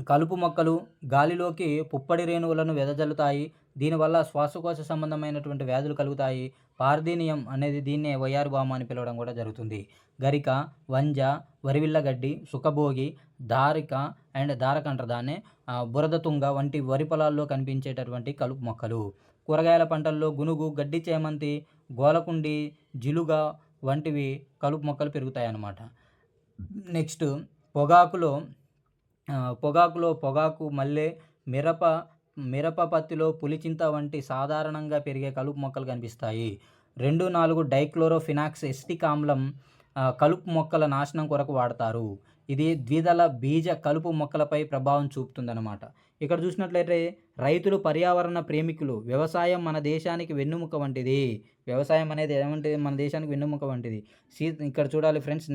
కలుపు మొక్కలు గాలిలోకి పుప్పడి రేణువులను వెదజల్లుతాయి. దీనివల్ల శ్వాసకోశ సంబంధమైనటువంటి వ్యాధులు కలుగుతాయి. పార్థీనియం అనేది దీన్నే వయ్యారుబామ అని పిలవడం కూడా జరుగుతుంది. గరిక, వంజ, వరివిల్లగడ్డి, సుఖభోగి, దారిక అండ్ దారక అంటారు దాన్నే, బురద తుంగ వంటి వరి పొలాల్లో కనిపించేటటువంటి కలుపు మొక్కలు. కూరగాయల పంటల్లో గునుగు, గడ్డి చేమంతి, గోలకుండి, జిలుగ వంటివి కలుపు మొక్కలు పెరుగుతాయి అన్నమాట. నెక్స్ట్ పొగాకులో పొగాకు, మల్లె, మిరప పత్తిలో పులిచింత వంటి సాధారణంగా పెరిగే కలుపు మొక్కలు కనిపిస్తాయి. 2,4 డైక్లోరోఫినాక్స్ ఎసిటిక్ ఆమ్లం కలుపు మొక్కల నాశనం కొరకు వాడతారు. ఇది ద్విదళ బీజ కలుపు మొక్కలపై ప్రభావం చూపుతుందన్నమాట. ఇక్కడ చూసినట్లయితే రైతులు పర్యావరణ ప్రేమికులు. వ్యవసాయం మన దేశానికి వెన్నుముక వంటిది. వ్యవసాయం అనేది ఏమంటే మన దేశానికి వెన్నుముక వంటిది. ఇక్కడ చూడాలి ఫ్రెండ్స్,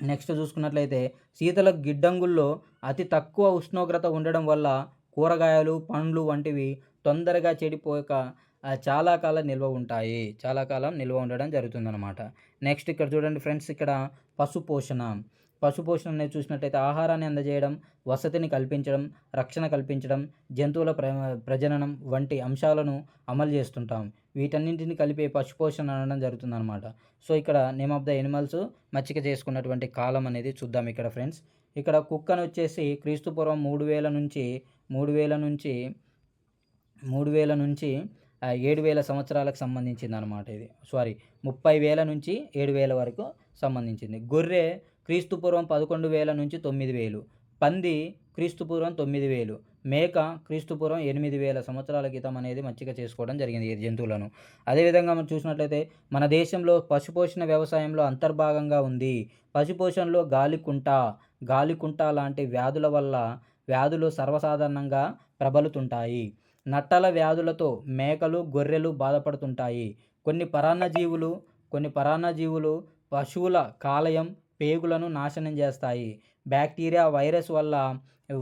నెక్స్ట్ చూసుకున్నట్లయితే శీతల గిడ్డంగుల్లో అతి తక్కువ ఉష్ణోగ్రత ఉండడం వల్ల కూరగాయలు, పండ్లు వంటివి తొందరగా చెడిపోక చాలా కాలం నిల్వ ఉండడం జరుగుతుందన్నమాట. నెక్స్ట్ ఇక్కడ చూడండి ఫ్రెండ్స్, ఇక్కడ పశుపోషణ అనేది చూసినట్లయితే ఆహారాన్ని అందజేయడం, వసతిని కల్పించడం, రక్షణ కల్పించడం, జంతువుల ప్రజననం వంటి అంశాలను అమలు చేస్తుంటాం. వీటన్నింటిని కలిపి పశుపోషణ అనడం జరుగుతుందన్నమాట. సో ఇక్కడ నేమ్ ఆఫ్ ద ఎనిమల్స్ మచ్చిక చేసుకున్నటువంటి కాలం అనేది చూద్దాం ఇక్కడ ఫ్రెండ్స్. ఇక్కడ కుక్కను వచ్చేసి క్రీస్తుపూర్వం 3000 నుంచి 7,000 సంవత్సరాలకు సంబంధించింది అనమాట. 30,000 నుంచి 7,000 వరకు సంబంధించింది. గొర్రె క్రీస్తుపూర్వం 11,000 నుంచి 9,000, పంది క్రీస్తుపూర్వం 9,000, మేక క్రీస్తుపూర్వం 8,000 సంవత్సరాల క్రితం అనేది మచ్చిక చేసుకోవడం జరిగింది ఈ జంతువులను. అదేవిధంగా మనం చూసినట్లయితే మన దేశంలో పశుపోషణ వ్యవసాయంలో అంతర్భాగంగా ఉంది. పశుపోషణలో గాలికుంట లాంటి వ్యాధులు సర్వసాధారణంగా ప్రబలుతుంటాయి. నట్టల వ్యాధులతో మేకలు, గొర్రెలు బాధపడుతుంటాయి. కొన్ని పరాన్నజీవులు పశువుల కాలేయం, పేగులను నాశనం చేస్తాయి. బ్యాక్టీరియా, వైరస్ వల్ల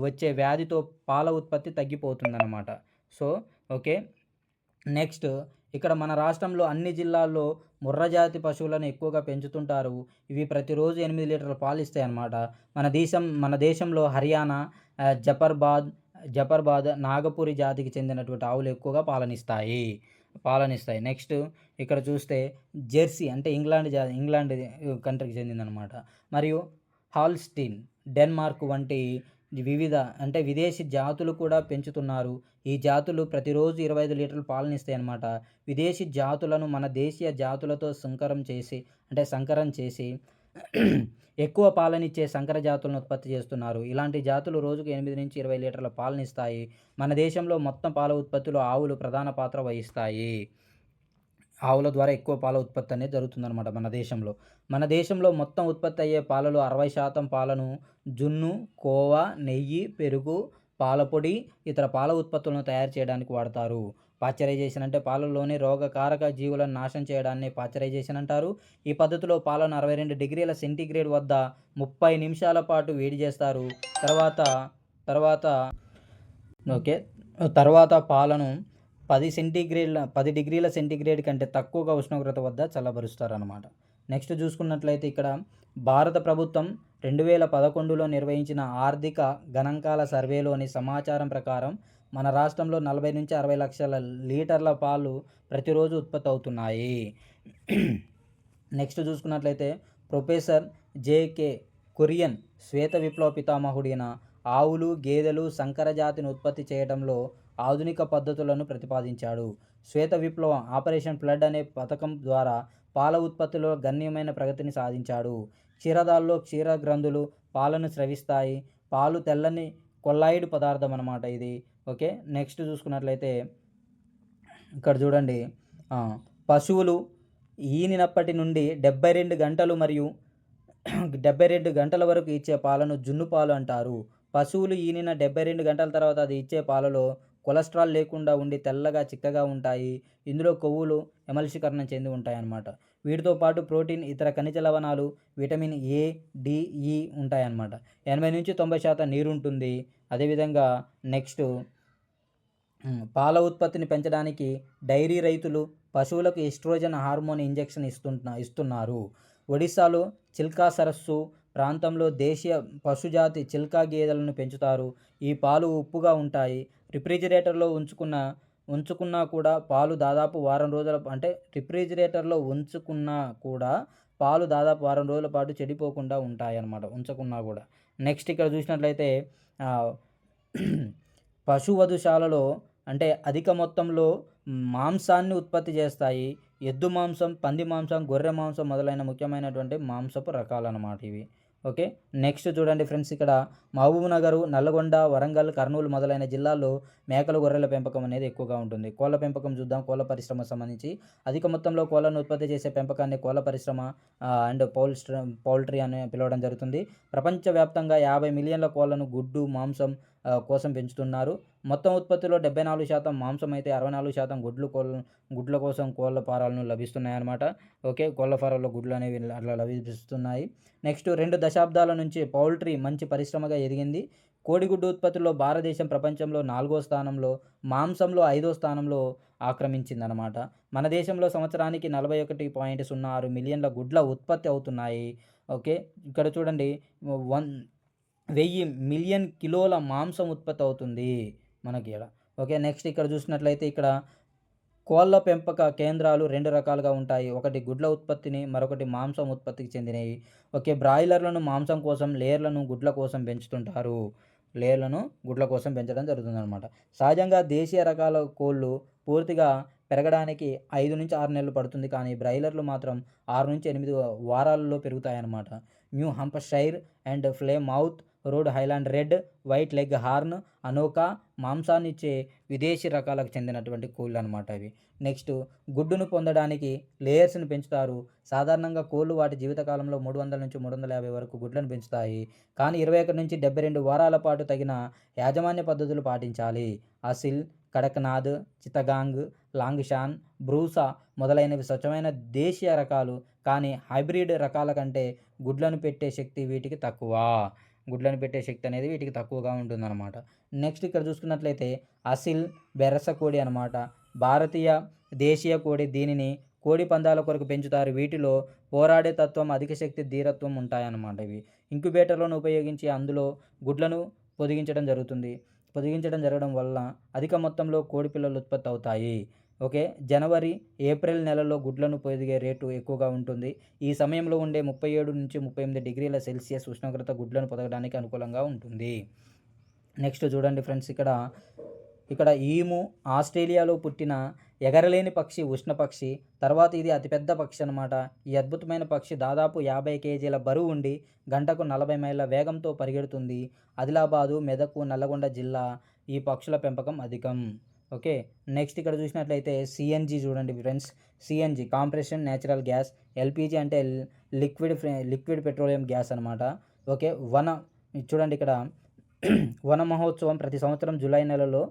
వచ్చే వ్యాధితో పాల ఉత్పత్తి తగ్గిపోతుందన్నమాట. So okay. నెక్స్ట్ ఇక్కడ మన రాష్ట్రంలో అన్ని జిల్లాల్లో ముర్రజాతి పశువులను ఎక్కువగా పెంచుతుంటారు. ఇవి ప్రతిరోజు 8 లీటర్ల పాలు ఇస్తాయి అన్నమాట. మన దేశంలో హర్యానా, జఫర్బాద్, నాగపురి జాతికి చెందినటువంటి ఆవులు ఎక్కువగా పాలనిస్తాయి. నెక్స్ట్ ఇక్కడ చూస్తే జెర్సీ అంటే ఇంగ్లాండ్ కంట్రీకి చెందిందనమాట. మరియు హాల్స్టీన్, డెన్మార్క్ వంటి విదేశీ జాతులు కూడా పెంచుతున్నారు. ఈ జాతులు ప్రతిరోజు 25 లీటర్ల పాలనిస్తాయి అన్నమాట. విదేశీ జాతులను మన దేశీయ జాతులతో సంకరం చేసి ఎక్కువ పాలనిచ్చే సంకర జాతులను ఉత్పత్తి చేస్తున్నారు. ఇలాంటి జాతులు రోజుకు 8 నుంచి 20 లీటర్ల పాలనిస్తాయి. మన దేశంలో మొత్తం పాల ఉత్పత్తిలో ఆవులు ప్రధాన పాత్ర వహిస్తాయి. ఆవుల ద్వారా ఎక్కువ పాల ఉత్పత్తి అనేది జరుగుతుందన్నమాట మన దేశంలో మొత్తం ఉత్పత్తి అయ్యే పాలలో 60% పాలను జున్ను, కోవా, నెయ్యి, పెరుగు, పాలపొడి, ఇతర పాల ఉత్పత్తులను తయారు చేయడానికి వాడతారు. పాశ్చరైజేషన్ అంటే పాలలోని రోగకారక జీవులను నాశనం చేయడాన్ని పాశ్చరైజేషన్ అంటారు. ఈ పద్ధతిలో పాలను 62 డిగ్రీల సెంటీగ్రేడ్ వద్ద 30 నిమిషాల పాటు వేడి చేస్తారు. తర్వాత తర్వాత ఓకే. తర్వాత పాలను 10 డిగ్రీల సెంటీగ్రేడ్ కంటే తక్కువగా ఉష్ణోగ్రత వద్ద చల్లబరుస్తారనమాట. నెక్స్ట్ చూసుకున్నట్లయితే ఇక్కడ భారత ప్రభుత్వం 2011లో నిర్వహించిన ఆర్థిక గణాంకాల సర్వేలోని సమాచారం ప్రకారం మన రాష్ట్రంలో 40-60 లక్షల లీటర్ల పాలు ప్రతిరోజు ఉత్పత్తి అవుతున్నాయి. నెక్స్ట్ చూసుకున్నట్లయితే ప్రొఫెసర్ జేకే కురియన్ శ్వేత విప్లవ పితామహుడైన ఆవులు, గేదెలు, సంకర జాతిని ఉత్పత్తి చేయడంలో ఆధునిక పద్ధతులను ప్రతిపాదించాడు. శ్వేత విప్లవం ఆపరేషన్ ఫ్లడ్ అనే పథకం ద్వారా పాల ఉత్పత్తిలో గణనీయమైన ప్రగతిని సాధించాడు. క్షీరదాల్లో క్షీర గ్రంథులు పాలను స్రవిస్తాయి. పాలు తెల్లని కొల్లాయిడ్ పదార్థం అన్నమాట ఇది. ఓకే. నెక్స్ట్ చూసుకున్నట్లయితే ఇక్కడ చూడండి, పశువులు ఈనినప్పటి నుండి 72 గంటలు మరియు 72 గంటల వరకు ఇచ్చే పాలను జున్ను పాలు అంటారు. పశువులు ఈనిన 72 గంటల తర్వాత అది ఇచ్చే పాలలో కొలెస్ట్రాల్ లేకుండా ఉండి తెల్లగా చిక్కగా ఉంటాయి. ఇందులో కొవ్వులు ఎమల్షీకరణం చెంది ఉంటాయన్నమాట. వీటితో పాటు ప్రోటీన్, ఇతర ఖనిజ లవణాలు, విటమిన్ ఏ, డి, ఈ ఉంటాయన్నమాట. 80-90% నీరు ఉంటుంది. అదేవిధంగా నెక్స్ట్ పాల ఉత్పత్తిని పెంచడానికి డైరీ రైతులు పశువులకు ఈస్ట్రోజన్ హార్మోన్ ఇంజెక్షన్ ఇస్తున్నారు. ఒడిశాలో చిల్కా సరస్సు ప్రాంతంలో దేశీయ పశుజాతి చిల్కా గేదెలను పెంచుతారు. ఈ పాలు ఉప్పుగా ఉంటాయి. రిఫ్రిజిరేటర్లో ఉంచుకున్నా కూడా పాలు దాదాపు వారం రోజుల పాటు చెడిపోకుండా ఉంటాయన్నమాట, ఉంచకున్నా కూడా. నెక్స్ట్ ఇక్కడ చూసినట్లయితే పశువధశాలలో అంటే అధిక మొత్తంలో మాంసాన్ని ఉత్పత్తి చేస్తాయి. ఎద్దు మాంసం, పంది మాంసం, గొర్రె మాంసం మొదలైన ముఖ్యమైనటువంటి మాంసపు రకాలన్నమాట ఇవి. ఓకే. నెక్స్ట్ చూడండి ఫ్రెండ్స్, ఇక్కడ మహబూబ్నగర్, నల్లగొండ, వరంగల్, కర్నూలు మొదలైన జిల్లాల్లో మేకలు, గొర్రెల పెంపకం అనేది ఎక్కువగా ఉంటుంది. కోళ్ళ పెంపకం చూద్దాం. కోళ్ళ పరిశ్రమకు సంబంధించి అధిక మొత్తంలో కోళ్ళను ఉత్పత్తి చేసే పెంపకాన్ని కోళ్ళ పరిశ్రమ అండ్ పౌల్ట్రీ అని పిలవడం జరుగుతుంది. ప్రపంచవ్యాప్తంగా 50 మిలియన్ల కోళ్ళను గుడ్డు, మాంసం కోసం పెంచుతున్నారు. మొత్తం ఉత్పత్తిలో 74% మాంసం అయితే 64% గుడ్ల కోసం కోళ్ళ ఫారాలను లభిస్తున్నాయన్నమాట. ఓకే. కోళ్ళ ఫారాల్లో గుడ్లు అనేవి అట్లా లభిస్తున్నాయి. నెక్స్ట్ 2 దశాబ్దాల నుంచి పౌల్ట్రీ మంచి పరిశ్రమగా ఎదిగింది. కోడిగుడ్డు ఉత్పత్తిలో భారతదేశం ప్రపంచంలో 4వ స్థానంలో, మాంసంలో 5వ స్థానంలో ఆక్రమించిందనమాట. మన దేశంలో సంవత్సరానికి 41.06 మిలియన్ల గుడ్ల ఉత్పత్తి అవుతున్నాయి. ఓకే. ఇక్కడ చూడండి, 1000 మిలియన్ కిలోల మాంసం ఉత్పత్తి అవుతుంది మనకి ఇక్కడ. ఓకే. నెక్స్ట్ ఇక్కడ చూసినట్లయితే ఇక్కడ కోళ్ళ పెంపక కేంద్రాలు 2 రకాలుగా ఉంటాయి. ఒకటి గుడ్ల ఉత్పత్తిని, మరొకటి మాంసం ఉత్పత్తికి చెందినవి. ఓకే. బ్రాయిలర్లను మాంసం కోసం, లేయర్లను గుడ్ల కోసం పెంచుతుంటారు. లేయర్లను గుడ్ల కోసం పెంచడం జరుగుతుందన్నమాట. సహజంగా దేశీయ రకాల కోళ్ళు పూర్తిగా పెరగడానికి 5-6 నెలలు పడుతుంది. కానీ బ్రాయిలర్లు మాత్రం 6-8 వారాలలో పెరుగుతాయన్నమాట. New Hampshire and Plymouth, Rhode Island Red, white leghorn, అనోకా మాంసాన్నిచ్చే విదేశీ రకాలకు చెందినటువంటి కోళ్ళు అనమాట ఇవి. నెక్స్ట్ గుడ్డును పొందడానికి లేయర్స్ని పెంచుతారు. సాధారణంగా కోళ్ళు వాటి జీవితకాలంలో 300-350 వరకు గుడ్లను పెంచుతాయి. కానీ 21-72 వారాల పాటు తగిన యాజమాన్య పద్ధతులు పాటించాలి. అసిల్, కడక్నాథ్, చిత్తగాంగ్, లాంగ్షాన్, బ్రూసా మొదలైనవి స్వచ్ఛమైన దేశీయ రకాలు. కానీ హైబ్రిడ్ రకాల కంటే గుడ్లను పెట్టే శక్తి అనేది వీటికి తక్కువగా ఉంటుందన్నమాట. నెక్స్ట్ ఇక్కడ చూసుకున్నట్లయితే అసిల్ బెరస కోడి అనమాట. భారతీయ దేశీయ కోడి. దీనిని కోడి పందాల కొరకు పెంచుతారు. వీటిలో పోరాడే తత్వం, అధిక శక్తి, ధీరత్వం ఉంటాయన్నమాట. ఇవి ఇంక్యుబేటర్లను ఉపయోగించి అందులో గుడ్లను పొదిగించడం జరగడం వల్ల అధిక మొత్తంలో కోడి పిల్లలు ఉత్పత్తి అవుతాయి. ఓకే. జనవరి, ఏప్రిల్ నెలలో గుడ్లను పొదిగే రేటు ఎక్కువగా ఉంటుంది. ఈ సమయంలో ఉండే 37-38 డిగ్రీల సెల్సియస్ ఉష్ణోగ్రత గుడ్లను పొదగడానికి అనుకూలంగా ఉంటుంది. నెక్స్ట్ చూడండి ఫ్రెండ్స్, ఇక్కడ ఈము ఆస్ట్రేలియాలో పుట్టిన ఎగరలేని పక్షి, ఉష్ణ పక్షి. తర్వాత ఇది అతిపెద్ద పక్షి అనమాట. ఈ అద్భుతమైన పక్షి దాదాపు 50 కేజీల బరువు ఉండి గంటకు 40 మైళ్ళ వేగంతో పరిగెడుతుంది. ఆదిలాబాదు, మెదక్, నల్లగొండ జిల్లా ఈ పక్షుల పెంపకం అధికం. ఓకే. నెక్స్ట్ ఇక్కడ చూసినట్లయితే సిఎన్జి చూడండి friends. CNG compression natural gas. LPG అంటే లిక్విడ్ పెట్రోలియం గ్యాస్ అనమాట. ఓకే. చూడండి ఇక్కడ వన మహోత్సవం ప్రతి సంవత్సరం జూలై నెలలో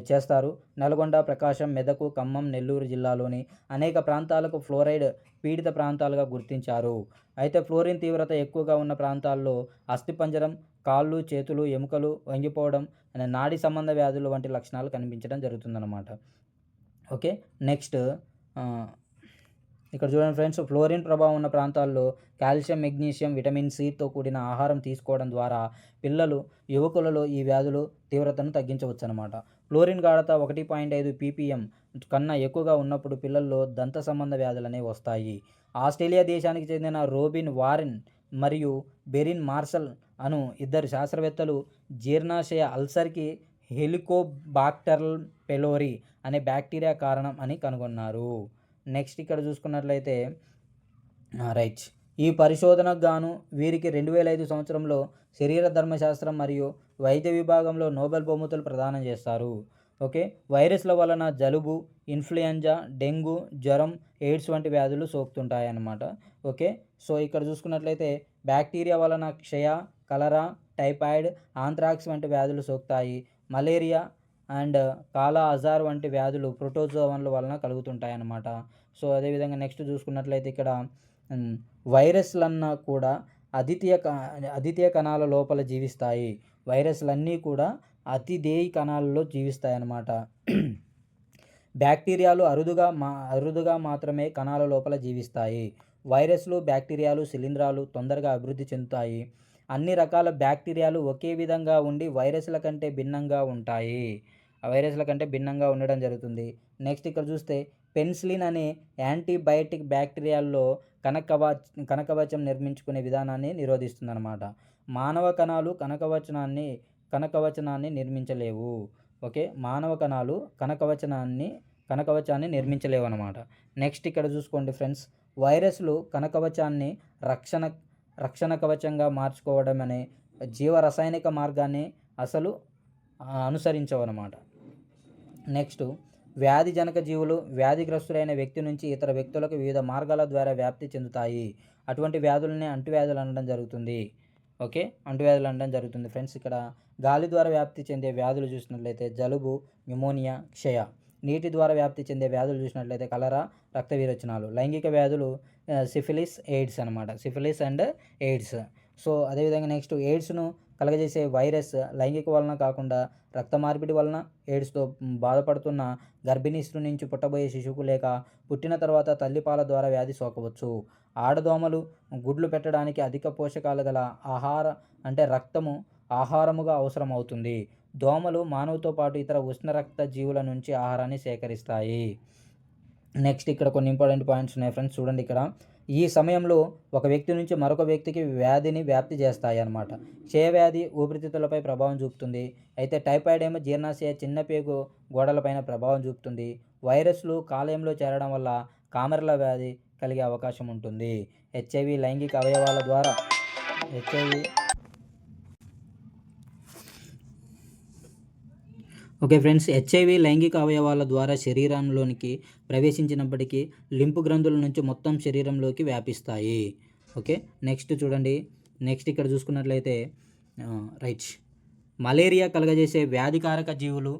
చేస్తారు. నల్గొండ, ప్రకాశం, మెదక్, ఖమ్మం, నెల్లూరు జిల్లాలోని అనేక ప్రాంతాలకు ఫ్లోరైడ్ పీడిత ప్రాంతాలుగా గుర్తించారు. అయితే ఫ్లోరిన్ తీవ్రత ఎక్కువగా ఉన్న ప్రాంతాల్లో అస్థిపంజరం, కాళ్ళు, చేతులు, ఎముకలు వంగిపోవడం, నాడీ సంబంధ వ్యాధులు వంటి లక్షణాలు కనిపించడం జరుగుతుందన్నమాట. ఓకే. నెక్స్ట్ ఇక్కడ చూడండి ఫ్రెండ్స్, ఫ్లోరిన్ ప్రభావం ఉన్న ప్రాంతాల్లో కాల్షియం, మెగ్నీషియం, విటమిన్ సితో కూడిన ఆహారం తీసుకోవడం ద్వారా యువకులలో ఈ వ్యాధులు తీవ్రతను తగ్గించవచ్చు అనమాట. ఫ్లోరిన్ గాఢత 1.5 ppm కన్నా ఎక్కువగా ఉన్నప్పుడు పిల్లల్లో దంత సంబంధ వ్యాధులు అనేవి వస్తాయి. ఆస్ట్రేలియా దేశానికి చెందిన రోబిన్ వారెన్ మరియు బెరిన్ మార్షల్ అను ఇద్దరు శాస్త్రవేత్తలు జీర్ణాశయ అల్సర్కి హెలికోబాక్టర్ పెలోరీ అనే బ్యాక్టీరియా కారణం అని కనుగొన్నారు. నెక్స్ట్ ఇక్కడ చూసుకున్నట్లయితే రైట్, ఈ పరిశోధనకు గాను వీరికి 2005 సంవత్సరంలో శరీర ధర్మశాస్త్రం మరియు వైద్య విభాగంలో నోబెల్ బహుమతులు ప్రదానం చేస్తారు. ఓకే. వైరస్ల వలన జలుబు, ఇన్ఫ్లుయెంజా, డెంగ్యూ, జ్వరం, ఎయిడ్స్ వంటి వ్యాధులు సోకుతుంటాయి అన్నమాట. ఓకే. సో ఇక్కడ చూసుకున్నట్లయితే బ్యాక్టీరియా వలన క్షయ, కలరా, టైఫాయిడ్, ఆంథ్రాక్స్ వంటి వ్యాధులు సోకుతాయి. మలేరియా అండ్ కాలా అజార్ వంటి వ్యాధులు ప్రోటోజోవన్ల వలన కలుగుతుంటాయి అన్నమాట. సో అదేవిధంగా నెక్స్ట్ చూసుకున్నట్లయితే ఇక్కడ వైరస్లన్నా కూడా అద్వితీయ కణాల లోపల జీవిస్తాయి. వైరస్లన్నీ కూడా అతిదేయి కణాలలో జీవిస్తాయి అన్నమాట. బ్యాక్టీరియాలు అరుదుగా మాత్రమే కణాల లోపల జీవిస్తాయి. వైరస్లు, బ్యాక్టీరియాలు, శిలీంధ్రాలు తొందరగా అభివృద్ధి చెందుతాయి. అన్ని రకాల బ్యాక్టీరియాలు ఒకే విధంగా ఉండి వైరస్ల కంటే భిన్నంగా ఉండడం జరుగుతుంది. నెక్స్ట్ ఇక్కడ చూస్తే పెన్సిలిన్ అనే యాంటీబయాటిక్ బ్యాక్టీరియాల్లో కణకవచం నిర్మించుకునే విధానాన్ని నిరోధిస్తుందన్నమాట. మానవ కణాలు కణకవచనాన్ని నిర్మించలేవు. ఓకే. మానవ కణాలు కణకవచాన్ని నిర్మించలేవు అన్నమాట. నెక్స్ట్ ఇక్కడ చూసుకోండి ఫ్రెండ్స్, వైరస్లు కణకవచాన్ని రక్షణ కవచంగా మార్చుకోవడం అనే జీవరసాయనిక మార్గాన్ని అసలు అనుసరించవన్నమాట. నెక్స్ట్, వ్యాధిజనక జీవులు వ్యాధిగ్రస్తులైన వ్యక్తి నుంచి ఇతర వ్యక్తులకు వివిధ మార్గాల ద్వారా వ్యాప్తి చెందుతాయి. అటువంటి వ్యాధులనే అంటువ్యాధులు అనడం జరుగుతుంది. ఓకే. అంటువ్యాధులు అనడం జరుగుతుంది ఫ్రెండ్స్. ఇక్కడ గాలి ద్వారా వ్యాప్తి చెందే వ్యాధులు చూసినట్లయితే జలుబు, న్యూమోనియా, క్షయ. నీటి ద్వారా వ్యాప్తి చెందే వ్యాధులు చూసినట్లయితే కలరా, రక్త విరోచనాలు. లైంగిక వ్యాధులు సిఫిలిస్, ఎయిడ్స్ అనమాట. Syphilis and AIDS. సో అదేవిధంగా నెక్స్ట్, ఎయిడ్స్ను కలగజేసే వైరస్ లైంగిక వలన కాకుండా రక్త మార్పిడి వలన ఎయిడ్స్తో బాధపడుతున్న గర్భిణీ స్త్రీ నుంచి పుట్టబోయే శిశువుకు లేక పుట్టిన తర్వాత తల్లిపాల ద్వారా వ్యాధి సోకవచ్చు. ఆడదోమలు గుడ్లు పెట్టడానికి అధిక పోషకాలు గల రక్తము ఆహారముగా అవసరం అవుతుంది. దోమలు మానవుతో పాటు ఇతర ఉష్ణరక్త జీవుల నుంచి ఆహారాన్ని సేకరిస్తాయి. నెక్స్ట్ ఇక్కడ కొన్ని ఇంపార్టెంట్ పాయింట్స్ ఉన్నాయి ఫ్రెండ్స్. చూడండి, ఇక్కడ ఈ సమయంలో ఒక వ్యక్తి నుంచి మరొక వ్యక్తికి వ్యాధిని వ్యాప్తి చేస్తాయి అన్నమాట. క్షయవ్యాధి ఊపిరితిత్తులపై ప్రభావం చూపుతుంది. అయితే టైఫాయిడ్ ఏమో జీర్ణాశయ చిన్న పేగు గోడలపైన ప్రభావం చూపుతుంది. వైరస్లు కాలేయంలో చేరడం వల్ల కామెర్ల వ్యాధి కలిగే అవకాశం ఉంటుంది. హెచ్ఐవి లైంగిక అవయవాల ద్వారా ఓకే ఫ్రెండ్స్, హెచ్ఐవి లైంగిక అవయవాల ద్వారా శరీరంలోనికి ప్రవేశించినప్పటికీ లింపు గ్రంథుల నుంచి మొత్తం శరీరంలోకి వ్యాపిస్తాయి. ఓకే. నెక్స్ట్ చూడండి, నెక్స్ట్ ఇక్కడ చూసుకున్నట్లయితే రైట్, మలేరియా కలగజేసే వ్యాధికారక జీవులు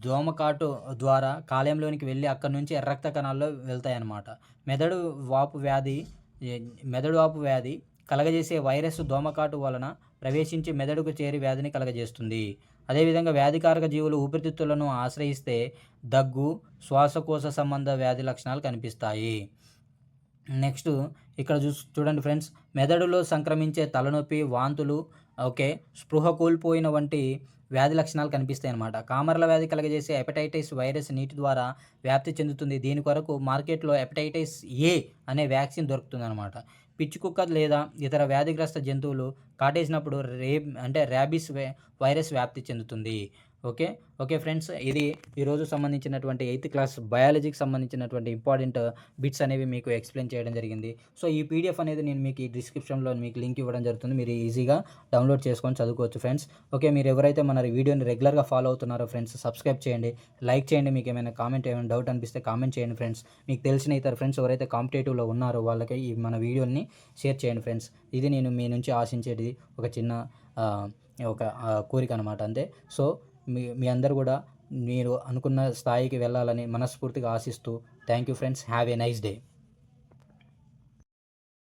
దోమకాటు ద్వారా కాలేయంలోనికి వెళ్ళి అక్కడి నుంచి ఎర్రక్త కణాల్లో వెళ్తాయి అన్నమాట. మెదడు వాపు వ్యాధి కలగజేసే వైరస్ దోమకాటు వలన ప్రవేశించి మెదడుకు చేరి వ్యాధిని కలగజేస్తుంది. అదేవిధంగా వ్యాధికారక జీవులు ఊపిరితిత్తులను ఆశ్రయిస్తే దగ్గు, శ్వాసకోశ సంబంధ వ్యాధి లక్షణాలు కనిపిస్తాయి. నెక్స్ట్ ఇక్కడ చూడండి ఫ్రెండ్స్, మెదడులో సంక్రమించే తలనొప్పి, వాంతులు, ఓకే, స్పృహ కోల్పోయిన వంటి వ్యాధి లక్షణాలు కనిపిస్తాయి అన్నమాట. కామర్ల వ్యాధి కలగజేసే హెపటైటిస్ వైరస్ నీటి ద్వారా వ్యాప్తి చెందుతుంది. దీని కొరకు మార్కెట్లో హెపటైటిస్ ఏ అనే వ్యాక్సిన్ దొరుకుతుంది అనమాట. పిచ్చి కుక్క లేదా ఇతర వ్యాధిగ్రస్త జంతువులు కాటేసినప్పుడు ర్యాబిస్ వైరస్ వ్యాప్తి చెందుతుంది. ఓకే ఫ్రెండ్స్, ఇది ఈరోజు సంబంధించినటువంటి 8th క్లాస్ బయాలజీకి సంబంధించినటువంటి ఇంపార్టెంట్ బిట్స్ అనేవి మీకు ఎక్స్ప్లెయిన్ చేయడం జరిగింది. సో ఈ పీడిఎఫ్ అనేది నేను మీకు ఈ డిస్క్రిప్షన్లో మీకు లింక్ ఇవ్వడం జరుగుతుంది. మీరు ఈజీగా డౌన్లోడ్ చేసుకొని చదువుకోవచ్చు ఫ్రెండ్స్. ఓకే, మీరు ఎవరైతే మన వీడియోని రెగ్యులర్గా ఫాలో అవుతున్నారో ఫ్రెండ్స్, సబ్స్క్రైబ్ చేయండి, లైక్ చేయండి. మీకు ఏమైనా డౌట్ అనిపిస్తే కామెంట్ చేయండి ఫ్రెండ్స్. మీకు తెలిసిన ఇతర ఫ్రెండ్స్ ఎవరైతే కాంపిటేటివ్లో ఉన్నారో వాళ్ళకి ఈ మన వీడియోని షేర్ చేయండి ఫ్రెండ్స్. ఇది నేను మీ నుంచి ఆశించేది ఒక చిన్న ఒక కోరిక అనమాట అంతే. సో, మీ మీ అందరూ గూడా మీరు అనుకున్న స్థాయికి వెళ్ళాలని మనస్ఫూర్తిగా ఆశిస్తూ thank you friends. Have a nice day.